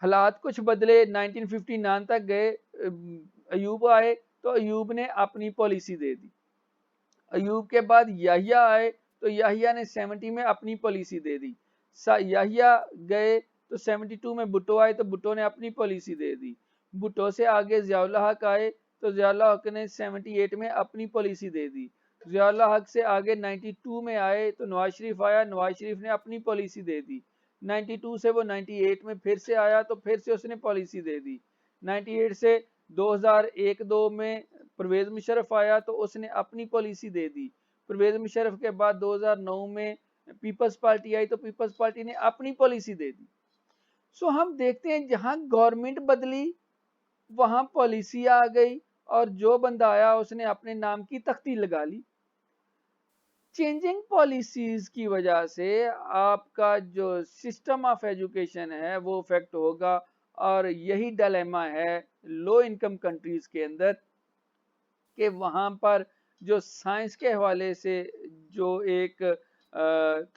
हालात कुछ बदले, 1959 तक गए, अयूब आए तो अयूब ने अपनी पॉलिसी दे दी। अयूब के बाद याहिया आए तो याहिया ने 70 में अपनी पॉलिसी दे दी। याहिया गए तो 72 में भुट्टो आए तो भुट्टो ने अपनी पॉलिसी दे दी। भुट्टो से आगे ज़ियाउल हक आए तो ज़ियाउल हक ने 78 में अपनी पॉलिसी दे दी। ज़ियाउल हक से आगे 92 में आए तो नवाज शरीफ आया, नवाज शरीफ ने अपनी पॉलिसी दे दी। 92 से वो 98 में फिर से आया तो फिर से उसने पॉलिसी दे दी। 98 से 2001-2 में परवेज मुशर्रफ आया तो उसने अपनी पॉलिसी दे दी। परवेज मुशर्रफ के बाद 2009 में पीपल्स पार्टी आई तो पीपल्स पार्टी ने अपनी पॉलिसी दे दी। सो हम देखते हैं जहां गवर्नमेंट बदली वहां पॉलिसी आ गई और जो बंदा आया उसने अपने नाम की तख्ती लगा ली। चेंजिंग पॉलिसीज की वजह से आपका जो सिस्टम ऑफ एजुकेशन है वो इफेक्ट होगा और यही डिलेमा है लो इनकम कंट्रीज के अंदर कि वहाँ पर जो साइंस के हवाले से जो एक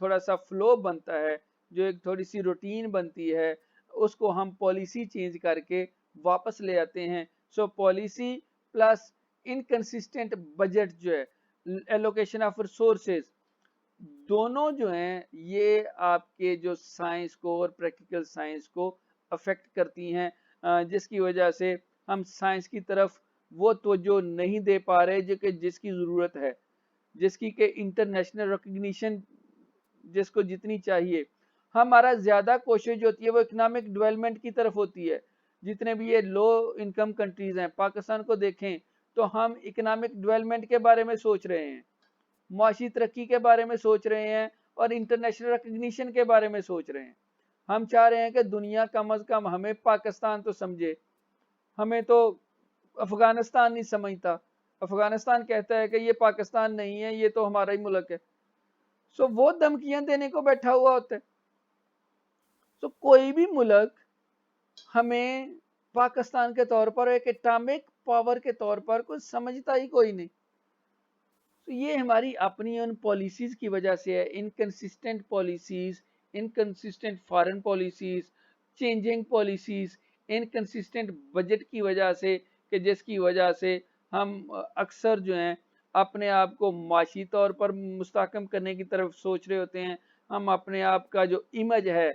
थोड़ा सा फ्लो बनता है, जो एक थोड़ी सी रूटीन बनती है, उसको हम पॉलिसी चेंज करके वापस ले आते हैं। सो पॉलिसी प्लस इनकंसिस्टेंट बजट जो है, एलोकेशन ऑफ रिसोर्सेज, दोनों जो हैं ये आपके जो साइंस को और प्रैक्टिकल साइंस को अफेक्ट करती हैं, जिसकी वजह से हम साइंस की तरफ वो तवज्जो नहीं दे पा रहे जो कि जिसकी ज़रूरत है, जिसकी के इंटरनेशनल रिकग्निशन जिसको जितनी चाहिए। हमारा ज़्यादा कोशिश जो होती है वो इकोनॉमिक डेवलपमेंट की तरफ होती है। जितने भी ये लो इनकम कंट्रीज़ हैं, पाकिस्तान को देखें तो हम इकोनॉमिक डेवलपमेंट के बारे में सोच रहे हैं, मुआशी तरक्की के बारे में सोच रहे हैं और इंटरनेशनल रिकग्निशन के बारे में सोच रहे हैं। हम चाह रहे हैं कि दुनिया कम अज़ कम हमें पाकिस्तान तो समझे, हमें तो अफगानिस्तान नहीं समझता। अफगानिस्तान कहता है कि ये पाकिस्तान नहीं है, ये तो हमारा ही मुल्क है। सो वो धमकियां देने को बैठा हुआ होता है। सो कोई भी मुल्क हमें पाकिस्तान के तौर पर एक एटॉमिक पावर के तौर पर कुछ समझता ही कोई नहीं। तो ये हमारी अपनी उन पॉलिसीज की वजह से है, inconsistent policies, inconsistent foreign policies, changing policies, inconsistent budget की वजह से कि जिसकी वजह से हम अक्सर जो हैं अपने आप को माशी तौर पर मुस्तहकम करने की तरफ सोच रहे होते हैं। हम अपने आप का जो इमेज है,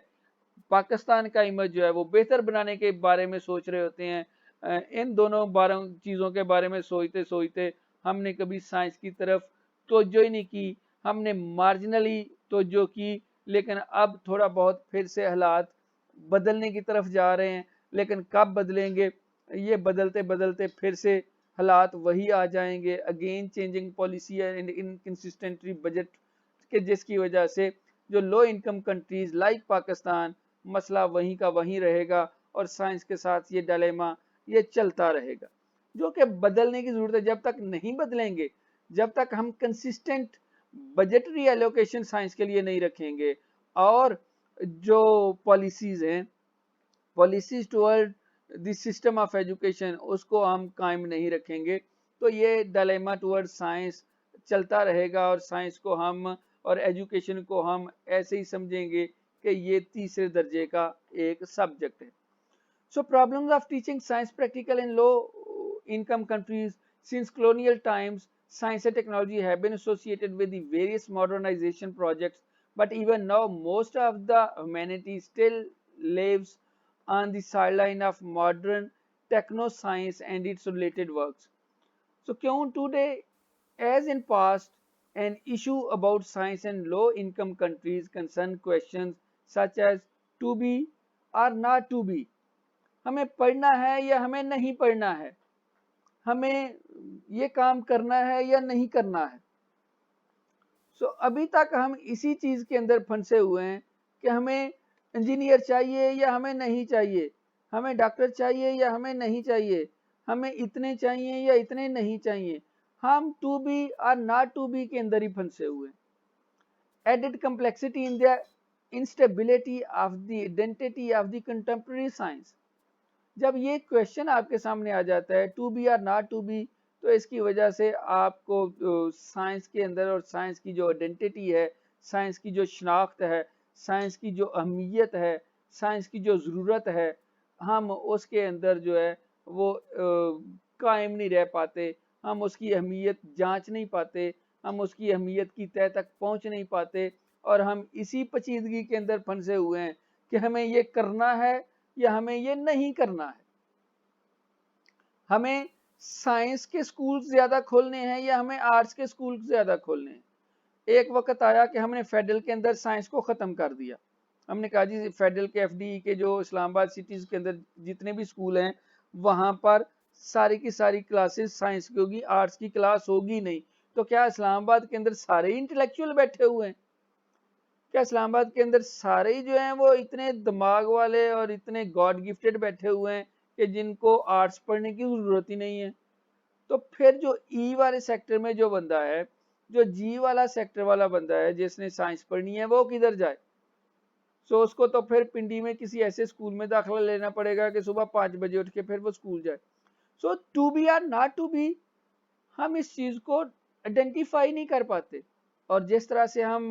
पाकिस्तान का इमेज जो है वो बेहतर बनाने के बारे में सोच रहे होते हैं। इन दोनों चीज़ों के बारे में सोचते सोचते हमने कभी साइंस की तरफ तवज्जो ही नहीं की, हमने मार्जिनली तवज्जो की। लेकिन अब थोड़ा बहुत फिर से हालात बदलने की तरफ जा रहे हैं, लेकिन कब बदलेंगे? ये बदलते बदलते फिर से हालात वही आ जाएंगे, again changing policy and inconsistent budget के, जिसकी वजह से जो लो इनकम कंट्रीज लाइक पाकिस्तान, मसला वहीं का वहीं रहेगा और साइंस के साथ ये डायलेमा ये चलता रहेगा, जो कि बदलने की जरूरत है। जब तक नहीं बदलेंगे, जब तक हम कंसिस्टेंट बजटरी एलोकेशन साइंस के लिए नहीं रखेंगे और जो पॉलिसीज हैं, policies toward the system of education, उसको हम कायम नहीं रखेंगे, तो ये डायलेमा टुवर्ड साइंस चलता रहेगा और साइंस को हम और एजुकेशन को हम ऐसे ही समझेंगे कि ये तीसरे दर्जे का एक सब्जेक्ट है। So problems of teaching science practical in low income countries since colonial times, science and technology have been associated with the various modernization projects, but even now most of the humanity still lives on the sideline of modern techno science and its related works. So today, as in past, an issue about science and low income countries concern questions such as to be or not to be, हमें पढ़ना है या हमें नहीं पढ़ना है, हमें ये काम करना है या नहीं करना है। अभी तक हम इसी चीज के अंदर फंसे हुए हैं कि हमें इंजीनियर चाहिए या हमें नहीं चाहिए, हमें डॉक्टर चाहिए या हमें नहीं चाहिए, हमें इतने चाहिए या इतने नहीं चाहिए। हम टू बी और नॉट टू बी के अंदर ही फंसे हुए हैं। Added complexity in the instability of the identity of the contemporary science. जब ये क्वेश्चन आपके सामने आ जाता है टू बी और नॉट टू बी, तो इसकी वजह से आपको साइंस के अंदर और साइंस की जो आइडेंटिटी है, साइंस की जो शनाख्त है, साइंस की जो अहमियत है, साइंस की जो ज़रूरत है, हम उसके अंदर जो है वो कायम नहीं रह पाते, हम उसकी अहमियत जांच नहीं पाते, हम उसकी अहमियत की तह तक पहुंच नहीं पाते, और हम इसी पेचीदगी के अंदर फंसे हुए हैं कि हमें ये करना है या हमें ये नहीं करना है। हमें साइंस के स्कूल ज्यादा खोलने हैं या हमें आर्ट्स के स्कूल ज्यादा खोलने हैं। एक वक्त आया कि हमने फेडरल के अंदर साइंस को खत्म कर दिया। हमने कहा जी फेडरल के एफडी के जो इस्लामाबाद सिटीज के अंदर जितने भी स्कूल हैं, वहां पर सारी की सारी क्लासेस साइंस की होगी, आर्ट्स की क्लास होगी नहीं। तो क्या इस्लामाबाद के अंदर सारे इंटेलेक्चुअल बैठे हुए हैं? क्या इस्लामाबाद के अंदर सारे ही जो हैं वो इतने दिमाग वाले और इतने गॉड गिफ्टेड बैठे हुए हैं कि जिनको आर्ट्स पढ़ने की जरूरत ही नहीं है? तो फिर जो ई वाले सेक्टर में जो बंदा है, जो जी वाला सेक्टर वाला बंदा है जिसने साइंस पढ़नी है, वो किधर जाए? उसको तो फिर पिंडी में किसी ऐसे स्कूल में दाखिला लेना पड़ेगा कि सुबह 5 बजे उठ के फिर वो स्कूल जाए। To be or not to be, हम इस चीज को आइडेंटिफाई नहीं कर पाते। और जिस तरह से हम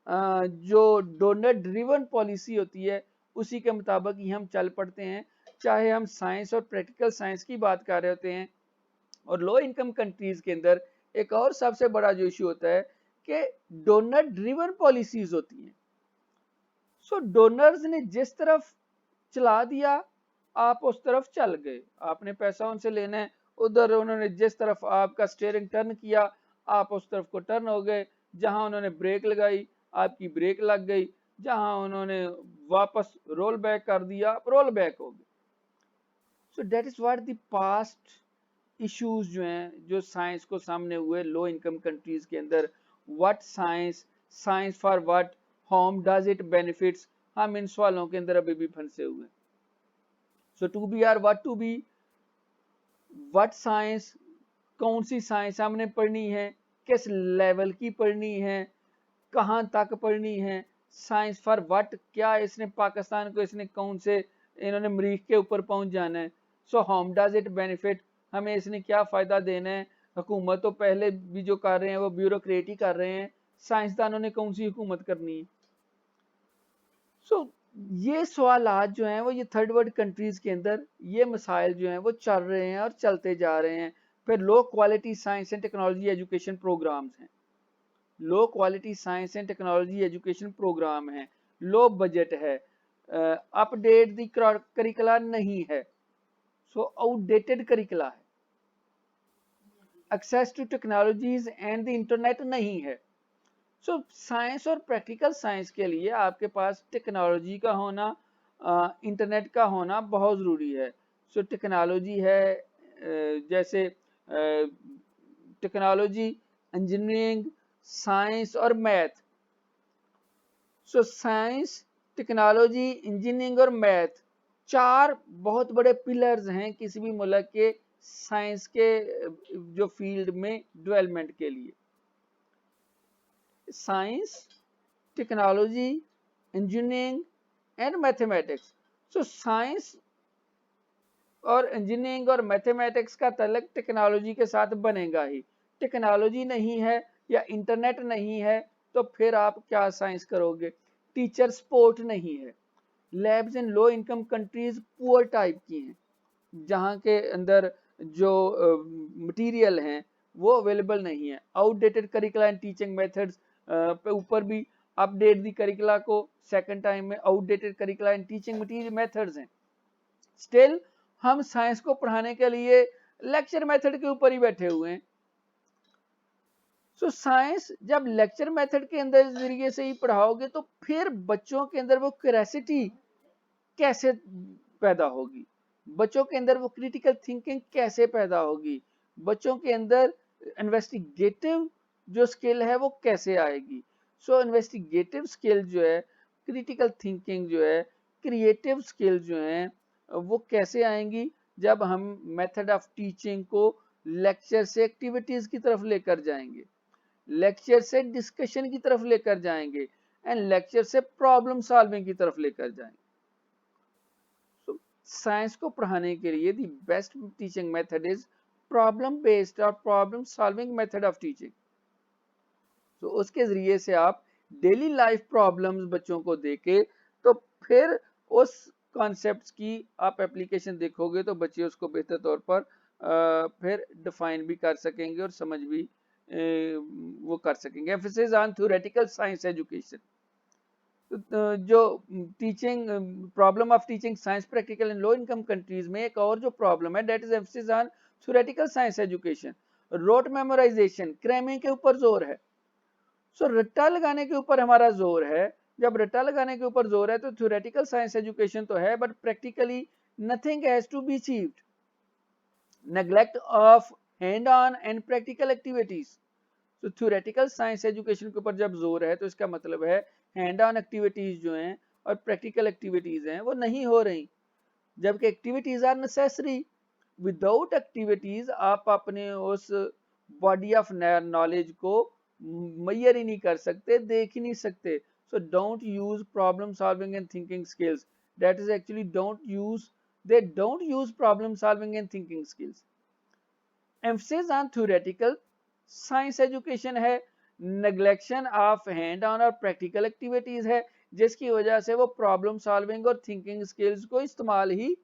जो डोनर ड्रिवन पॉलिसी होती है उसी के मुताबिक ही हम चल पड़ते हैं, चाहे हम साइंस और प्रैक्टिकल साइंस की बात कर रहे होते हैं। और लो इनकम कंट्रीज के अंदर एक और सबसे बड़ा जो इश्यू होता है कि डोनर ड्रिवन पॉलिसीज होती हैं। डोनर्स ने जिस तरफ चला दिया, आप उस तरफ चल गए। आपने पैसा उनसे लेना है, उधर उन्होंने जिस तरफ आपका स्टीयरिंग टर्न किया, आप उस तरफ को टर्न हो गए। जहां उन्होंने ब्रेक लगाई, आपकी ब्रेक लग गई। जहां उन्होंने वापस रोल बैक कर दिया, आप रोल बैक हो गए। That is what the past issues जो हैं, जो साइंस को सामने हुए लो इनकम कंट्रीज के अंदर। What science, science for what, whom does it benefits, हम इन सवालों के अंदर अभी भी फंसे हुए। To be or what to be, what science, कौन सी साइंस हमने पढ़नी है, किस लेवल की पढ़नी है, कहाँ तक पढ़नी है। साइंस फॉर व्हाट, क्या इसने पाकिस्तान को इसने कौन से इन्होंने मरीख के ऊपर पहुंच जाना है। होम डज इट बेनिफिट, हमें इसने क्या फायदा देना है। हुकूमत तो पहले भी जो कर रहे हैं वो ब्यूरोक्रेट ही कर रहे हैं, साइंसदानों ने कौन सी हुकूमत करनी है। ये सवालात जो हैं वो ये थर्ड वर्ल्ड कंट्रीज के अंदर ये मसाइल जो हैं वो चल रहे हैं और चलते जा रहे हैं। फिर low quality science and technology education programs हैं, low quality science and technology education program है, लो बजट है, अपडेट दी करिकुला नहीं है, आउटडेटेड करिकुला है, access to technologies and the internet नहीं है। साइंस और प्रैक्टिकल साइंस के लिए आपके पास टेक्नोलॉजी का होना, इंटरनेट का होना बहुत ज़रूरी है। टेक्नोलॉजी है, जैसे टेक्नोलॉजी, इंजीनियरिंग, साइंस और मैथ। साइंस, टेक्नोलॉजी, इंजीनियरिंग और मैथ 4 बहुत बड़े पिलर्स हैं किसी भी मुल्क के साइंस के जो फील्ड में डेवलपमेंट के लिए। Science, technology, engineering and mathematics. So science और इंजीनियरिंग और मैथमेटिक्स का तल्लुक टेक्नोलॉजी के साथ बनेगा ही। टेक्नोलॉजी नहीं है या इंटरनेट नहीं है तो फिर आप क्या साइंस करोगे। टीचर सपोर्ट नहीं है। लैब्स इन low income countries poor type की हैं, जहाँ के अंदर जो मटेरियल हैं वो अवेलेबल नहीं है। Outdated curriculum and teaching methods पे ऊपर भी अपडेट दी करिकुला को सेकंड टाइम में outdated curriculum and teaching material methods हैं। स्टिल हम साइंस को पढ़ाने के लिए लेक्चर मेथड के ऊपर ही बैठे हुए हैं। सो साइंस जब लेक्चर मेथड के अंदर जरिए से ही पढ़ाओगे तो फिर बच्चों के अंदर वो क्यूरियोसिटी कैसे पैदा होगी, बच्चों के अंदर वो क्रिटिकल थिंकिंग कैसे पैदा होगी, बच्चों के अंदर इन्वेस्टिगेटिव जो स्किल है वो कैसे आएगी। सो इन्वेस्टिगेटिव स्किल जो है, क्रिटिकल थिंकिंग जो है, क्रिएटिव स्किल जो है वो कैसे आएंगी, जब हम मेथड ऑफ टीचिंग को लेक्चर से एक्टिविटीज की तरफ लेकर जाएंगे, लेक्चर से डिस्कशन की तरफ लेकर जाएंगे एंड लेक्चर से प्रॉब्लम सॉल्विंग की तरफ लेकर जाएंगे। साइंस को पढ़ाने के लिए the best teaching method is problem based और problem solving method of teaching. तो उसके जरिए से आप डेली लाइफ प्रॉब्लम्स बच्चों को देके तो फिर उस कॉन्सेप्ट्स की आप एप्लीकेशन देखोगे तो बच्चे उसको बेहतर तौर पर फिर डिफाइन भी कर सकेंगे और समझ भी वो कर सकेंगे। Emphasis on theoretical science education. जो teaching problem of teaching science practical in low income countries में एक और जो प्रॉब्लम है that is emphasis on theoretical science education. Rote memorization, cramming के ऊपर जोर है। सो रट्टा लगाने के ऊपर हमारा जोर है। जब रट्टा लगाने के ऊपर जोर है तो थ्योरेटिकल साइंस एजुकेशन तो है but practically nothing has to be achieved. Neglect of hand on and practical activities. तो थ्योरेटिकल साइंस एजुकेशन के ऊपर जब जोर है तो इसका मतलब है हैंड ऑन एक्टिविटीज जो हैं और प्रैक्टिकल एक्टिविटीज हैं वो नहीं हो रही, जबकि activities are necessary. Without activities आप अपने उस बॉडी ऑफ नॉलेज को मैयर ही नहीं कर सकते, देख ही नहीं सकते। So don't use problem solving and thinking skills, that is actually they don't use problem solving and thinking skills. Emphasis on theoretical science education है, नेग्लेक्शन ऑफ हैंड ऑन और practical activities है, जिसकी वजह से वो प्रॉब्लम सॉल्विंग और thinking skills को इस्तेमाल ही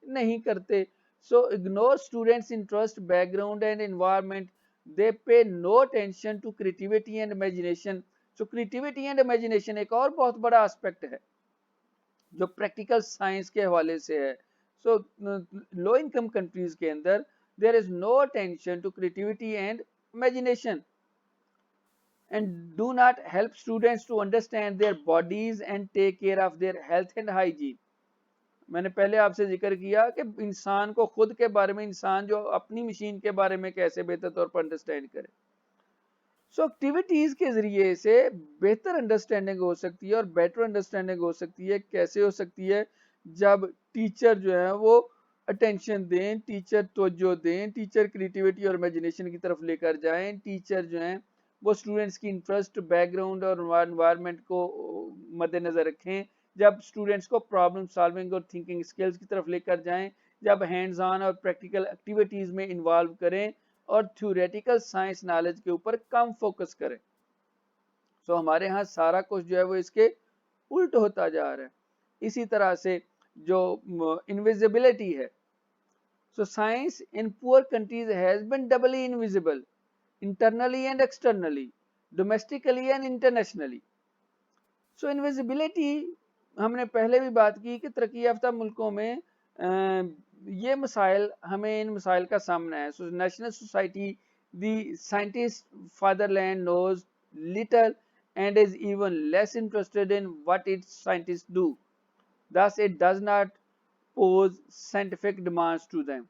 नहीं करते। So ignore students interest, background and environment, they pay no attention to creativity and imagination. So creativity and imagination एक और बहुत बड़ा एस्पेक्ट है जो प्रैक्टिकल साइंस के हवाले से है। सो लो इनकम कंट्रीज के अंदर there is no attention to creativity and imagination and do not help students to understand their bodies and take care of their health and hygiene. मैंने पहले आपसे जिक्र किया कि इंसान को खुद के बारे में, इंसान जो अपनी मशीन के बारे में कैसे बेहतर तौर पर अंडरस्टैंड करे। सो एक्टिविटीज के जरिए से बेहतर अंडरस्टैंडिंग हो सकती है और बेटर अंडरस्टैंडिंग हो सकती है। कैसे हो सकती है? जब टीचर जो है वो अटेंशन दें, टीचर तवज्जो दें, टीचर क्रिएटिविटी और इमेजिनेशन की तरफ लेकर जाएं, टीचर जो हैं वो स्टूडेंट्स की इंटरेस्ट, बैकग्राउंड और एनवायरनमेंट को मद्देनजर रखें, जब स्टूडेंट्स को प्रॉब्लम सॉल्विंग और थिंकिंग स्किल्स की तरफ लेकर जाएं, जब हैंड्स ऑन और प्रैक्टिकल एक्टिविटीज में इन्वॉल्व करें और थ्योरेटिकल साइंस नॉलेज के ऊपर कम फोकस करें। सो हमारे यहाँ सारा कुछ जो है वो इसके उल्ट होता जा रहा है। इसी तरह से जो इनविजिबिलिटी है, so science in poor countries has been doubly invisible, internally and externally, domestically and internationally. So invisibility हमने पहले भी बात की कि तरक्की याफ्ता मुल्कों में ये मसाइल, हमें इन मसाइल का सामना है। So national society the scientist fatherland knows little and is even less interested in what its scientists do. Thus, it does not pose scientific demands to them.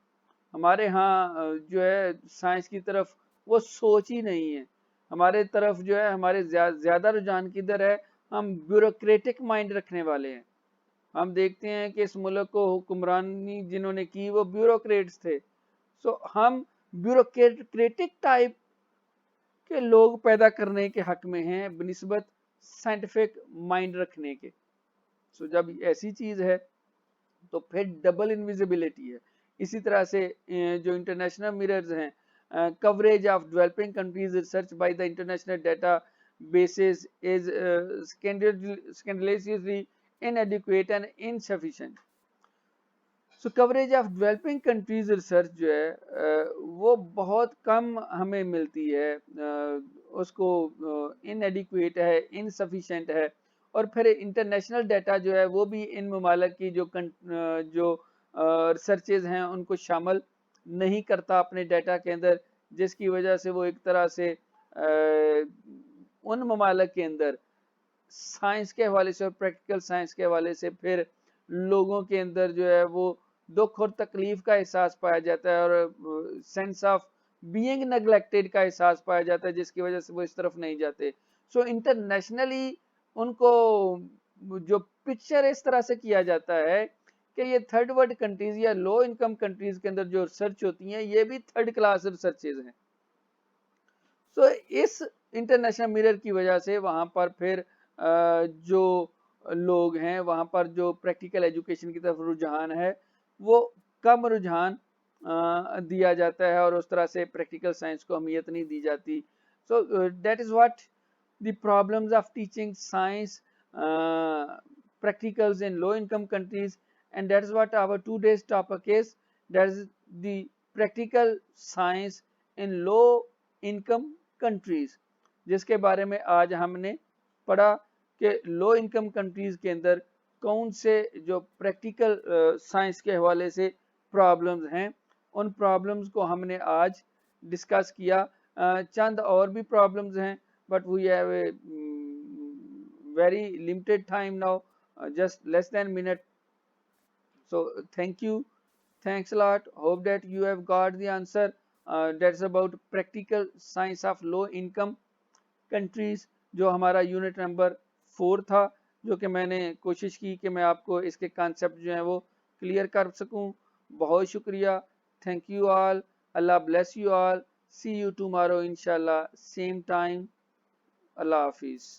हमारे यहाँ जो है साइंस की तरफ वो सोच ही नहीं है। हमारे तरफ जो है हमारे ज्यादा रुझान किधर है? हम ब्यूरोक्रेटिक माइंड रखने वाले हैं। हम देखते हैं कि इस मुल्क को हुक्मरानी जिन्होंने की वो ब्यूरोक्रेट्स थे। सो हम ब्यूरोक्रेटिक टाइप के लोग पैदा करने के हक में हैं बनिस्बत साइंटिफिक माइंड रखने के। सो जब ऐसी चीज है तो फिर डबल इनविजिबिलिटी है। इसी तरह से जो इंटरनेशनल मिरर्स हैं, coverage of developing countries research by the international data bases is scandalously inadequate and insufficient. So coverage of developing countries research जो है वो बहुत कम हमें मिलती है, उसको इनएडिक्वेट है, इनसफिशिएंट है। और फिर इंटरनेशनल डाटा जो है वो भी इन ममालिक की जो रिसर्चेज हैं उनको शामिल नहीं करता अपने डाटा के अंदर, जिसकी वजह से वो एक तरह से उन ममालिक के अंदर साइंस के हवाले से और प्रैक्टिकल साइंस के हवाले से फिर लोगों के अंदर जो है वो दुख और तकलीफ का एहसास पाया जाता है और सेंस ऑफ बीइंग नेग्लेक्टेड का एहसास पाया जाता है, जिसकी वजह से वो इस तरफ नहीं जाते। सो इंटरनेशनली उनको जो पिक्चर इस तरह से किया जाता है कि ये थर्ड वर्ल्ड कंट्रीज या लो इनकम कंट्रीज के अंदर जो रिसर्च होती हैं ये भी थर्ड क्लास रिसर्चेज हैं। सो इस इंटरनेशनल मिरर की वजह से वहां पर फिर जो लोग हैं वहां पर जो प्रैक्टिकल एजुकेशन की तरफ रुझान है वो कम रुझान दिया जाता है और उस तरह से प्रैक्टिकल साइंस को अहमियत नहीं दी जाती। सो that is what the problems of teaching science practicals in low income countries, and that is what our today's topic is, that is the practical science in low income countries, जिसके बारे में आज हमने पढ़ा कि लो इनकम कंट्रीज के अंदर कौन से जो प्रैक्टिकल साइंस के हवाले से प्रॉब्लम्स हैं उन प्रॉब्लम्स को हमने आज डिस्कस किया। चंद और भी प्रॉब्लम्स हैं but we have a very limited time now, just less than minute. So thank you, thanks a lot, hope that you have got the answer. That's about practical science of low income countries, जो हमारा unit number 4 था, जो कि मैंने कोशिश की कि मैं आपको इसके कॉन्सेप्ट जो हैं वो क्लियर कर सकूं। बहुत शुक्रिया, thank you all, Allah bless you all, see you tomorrow इंशाल्लाह सेम टाइम, अल्लाह हाफिज़।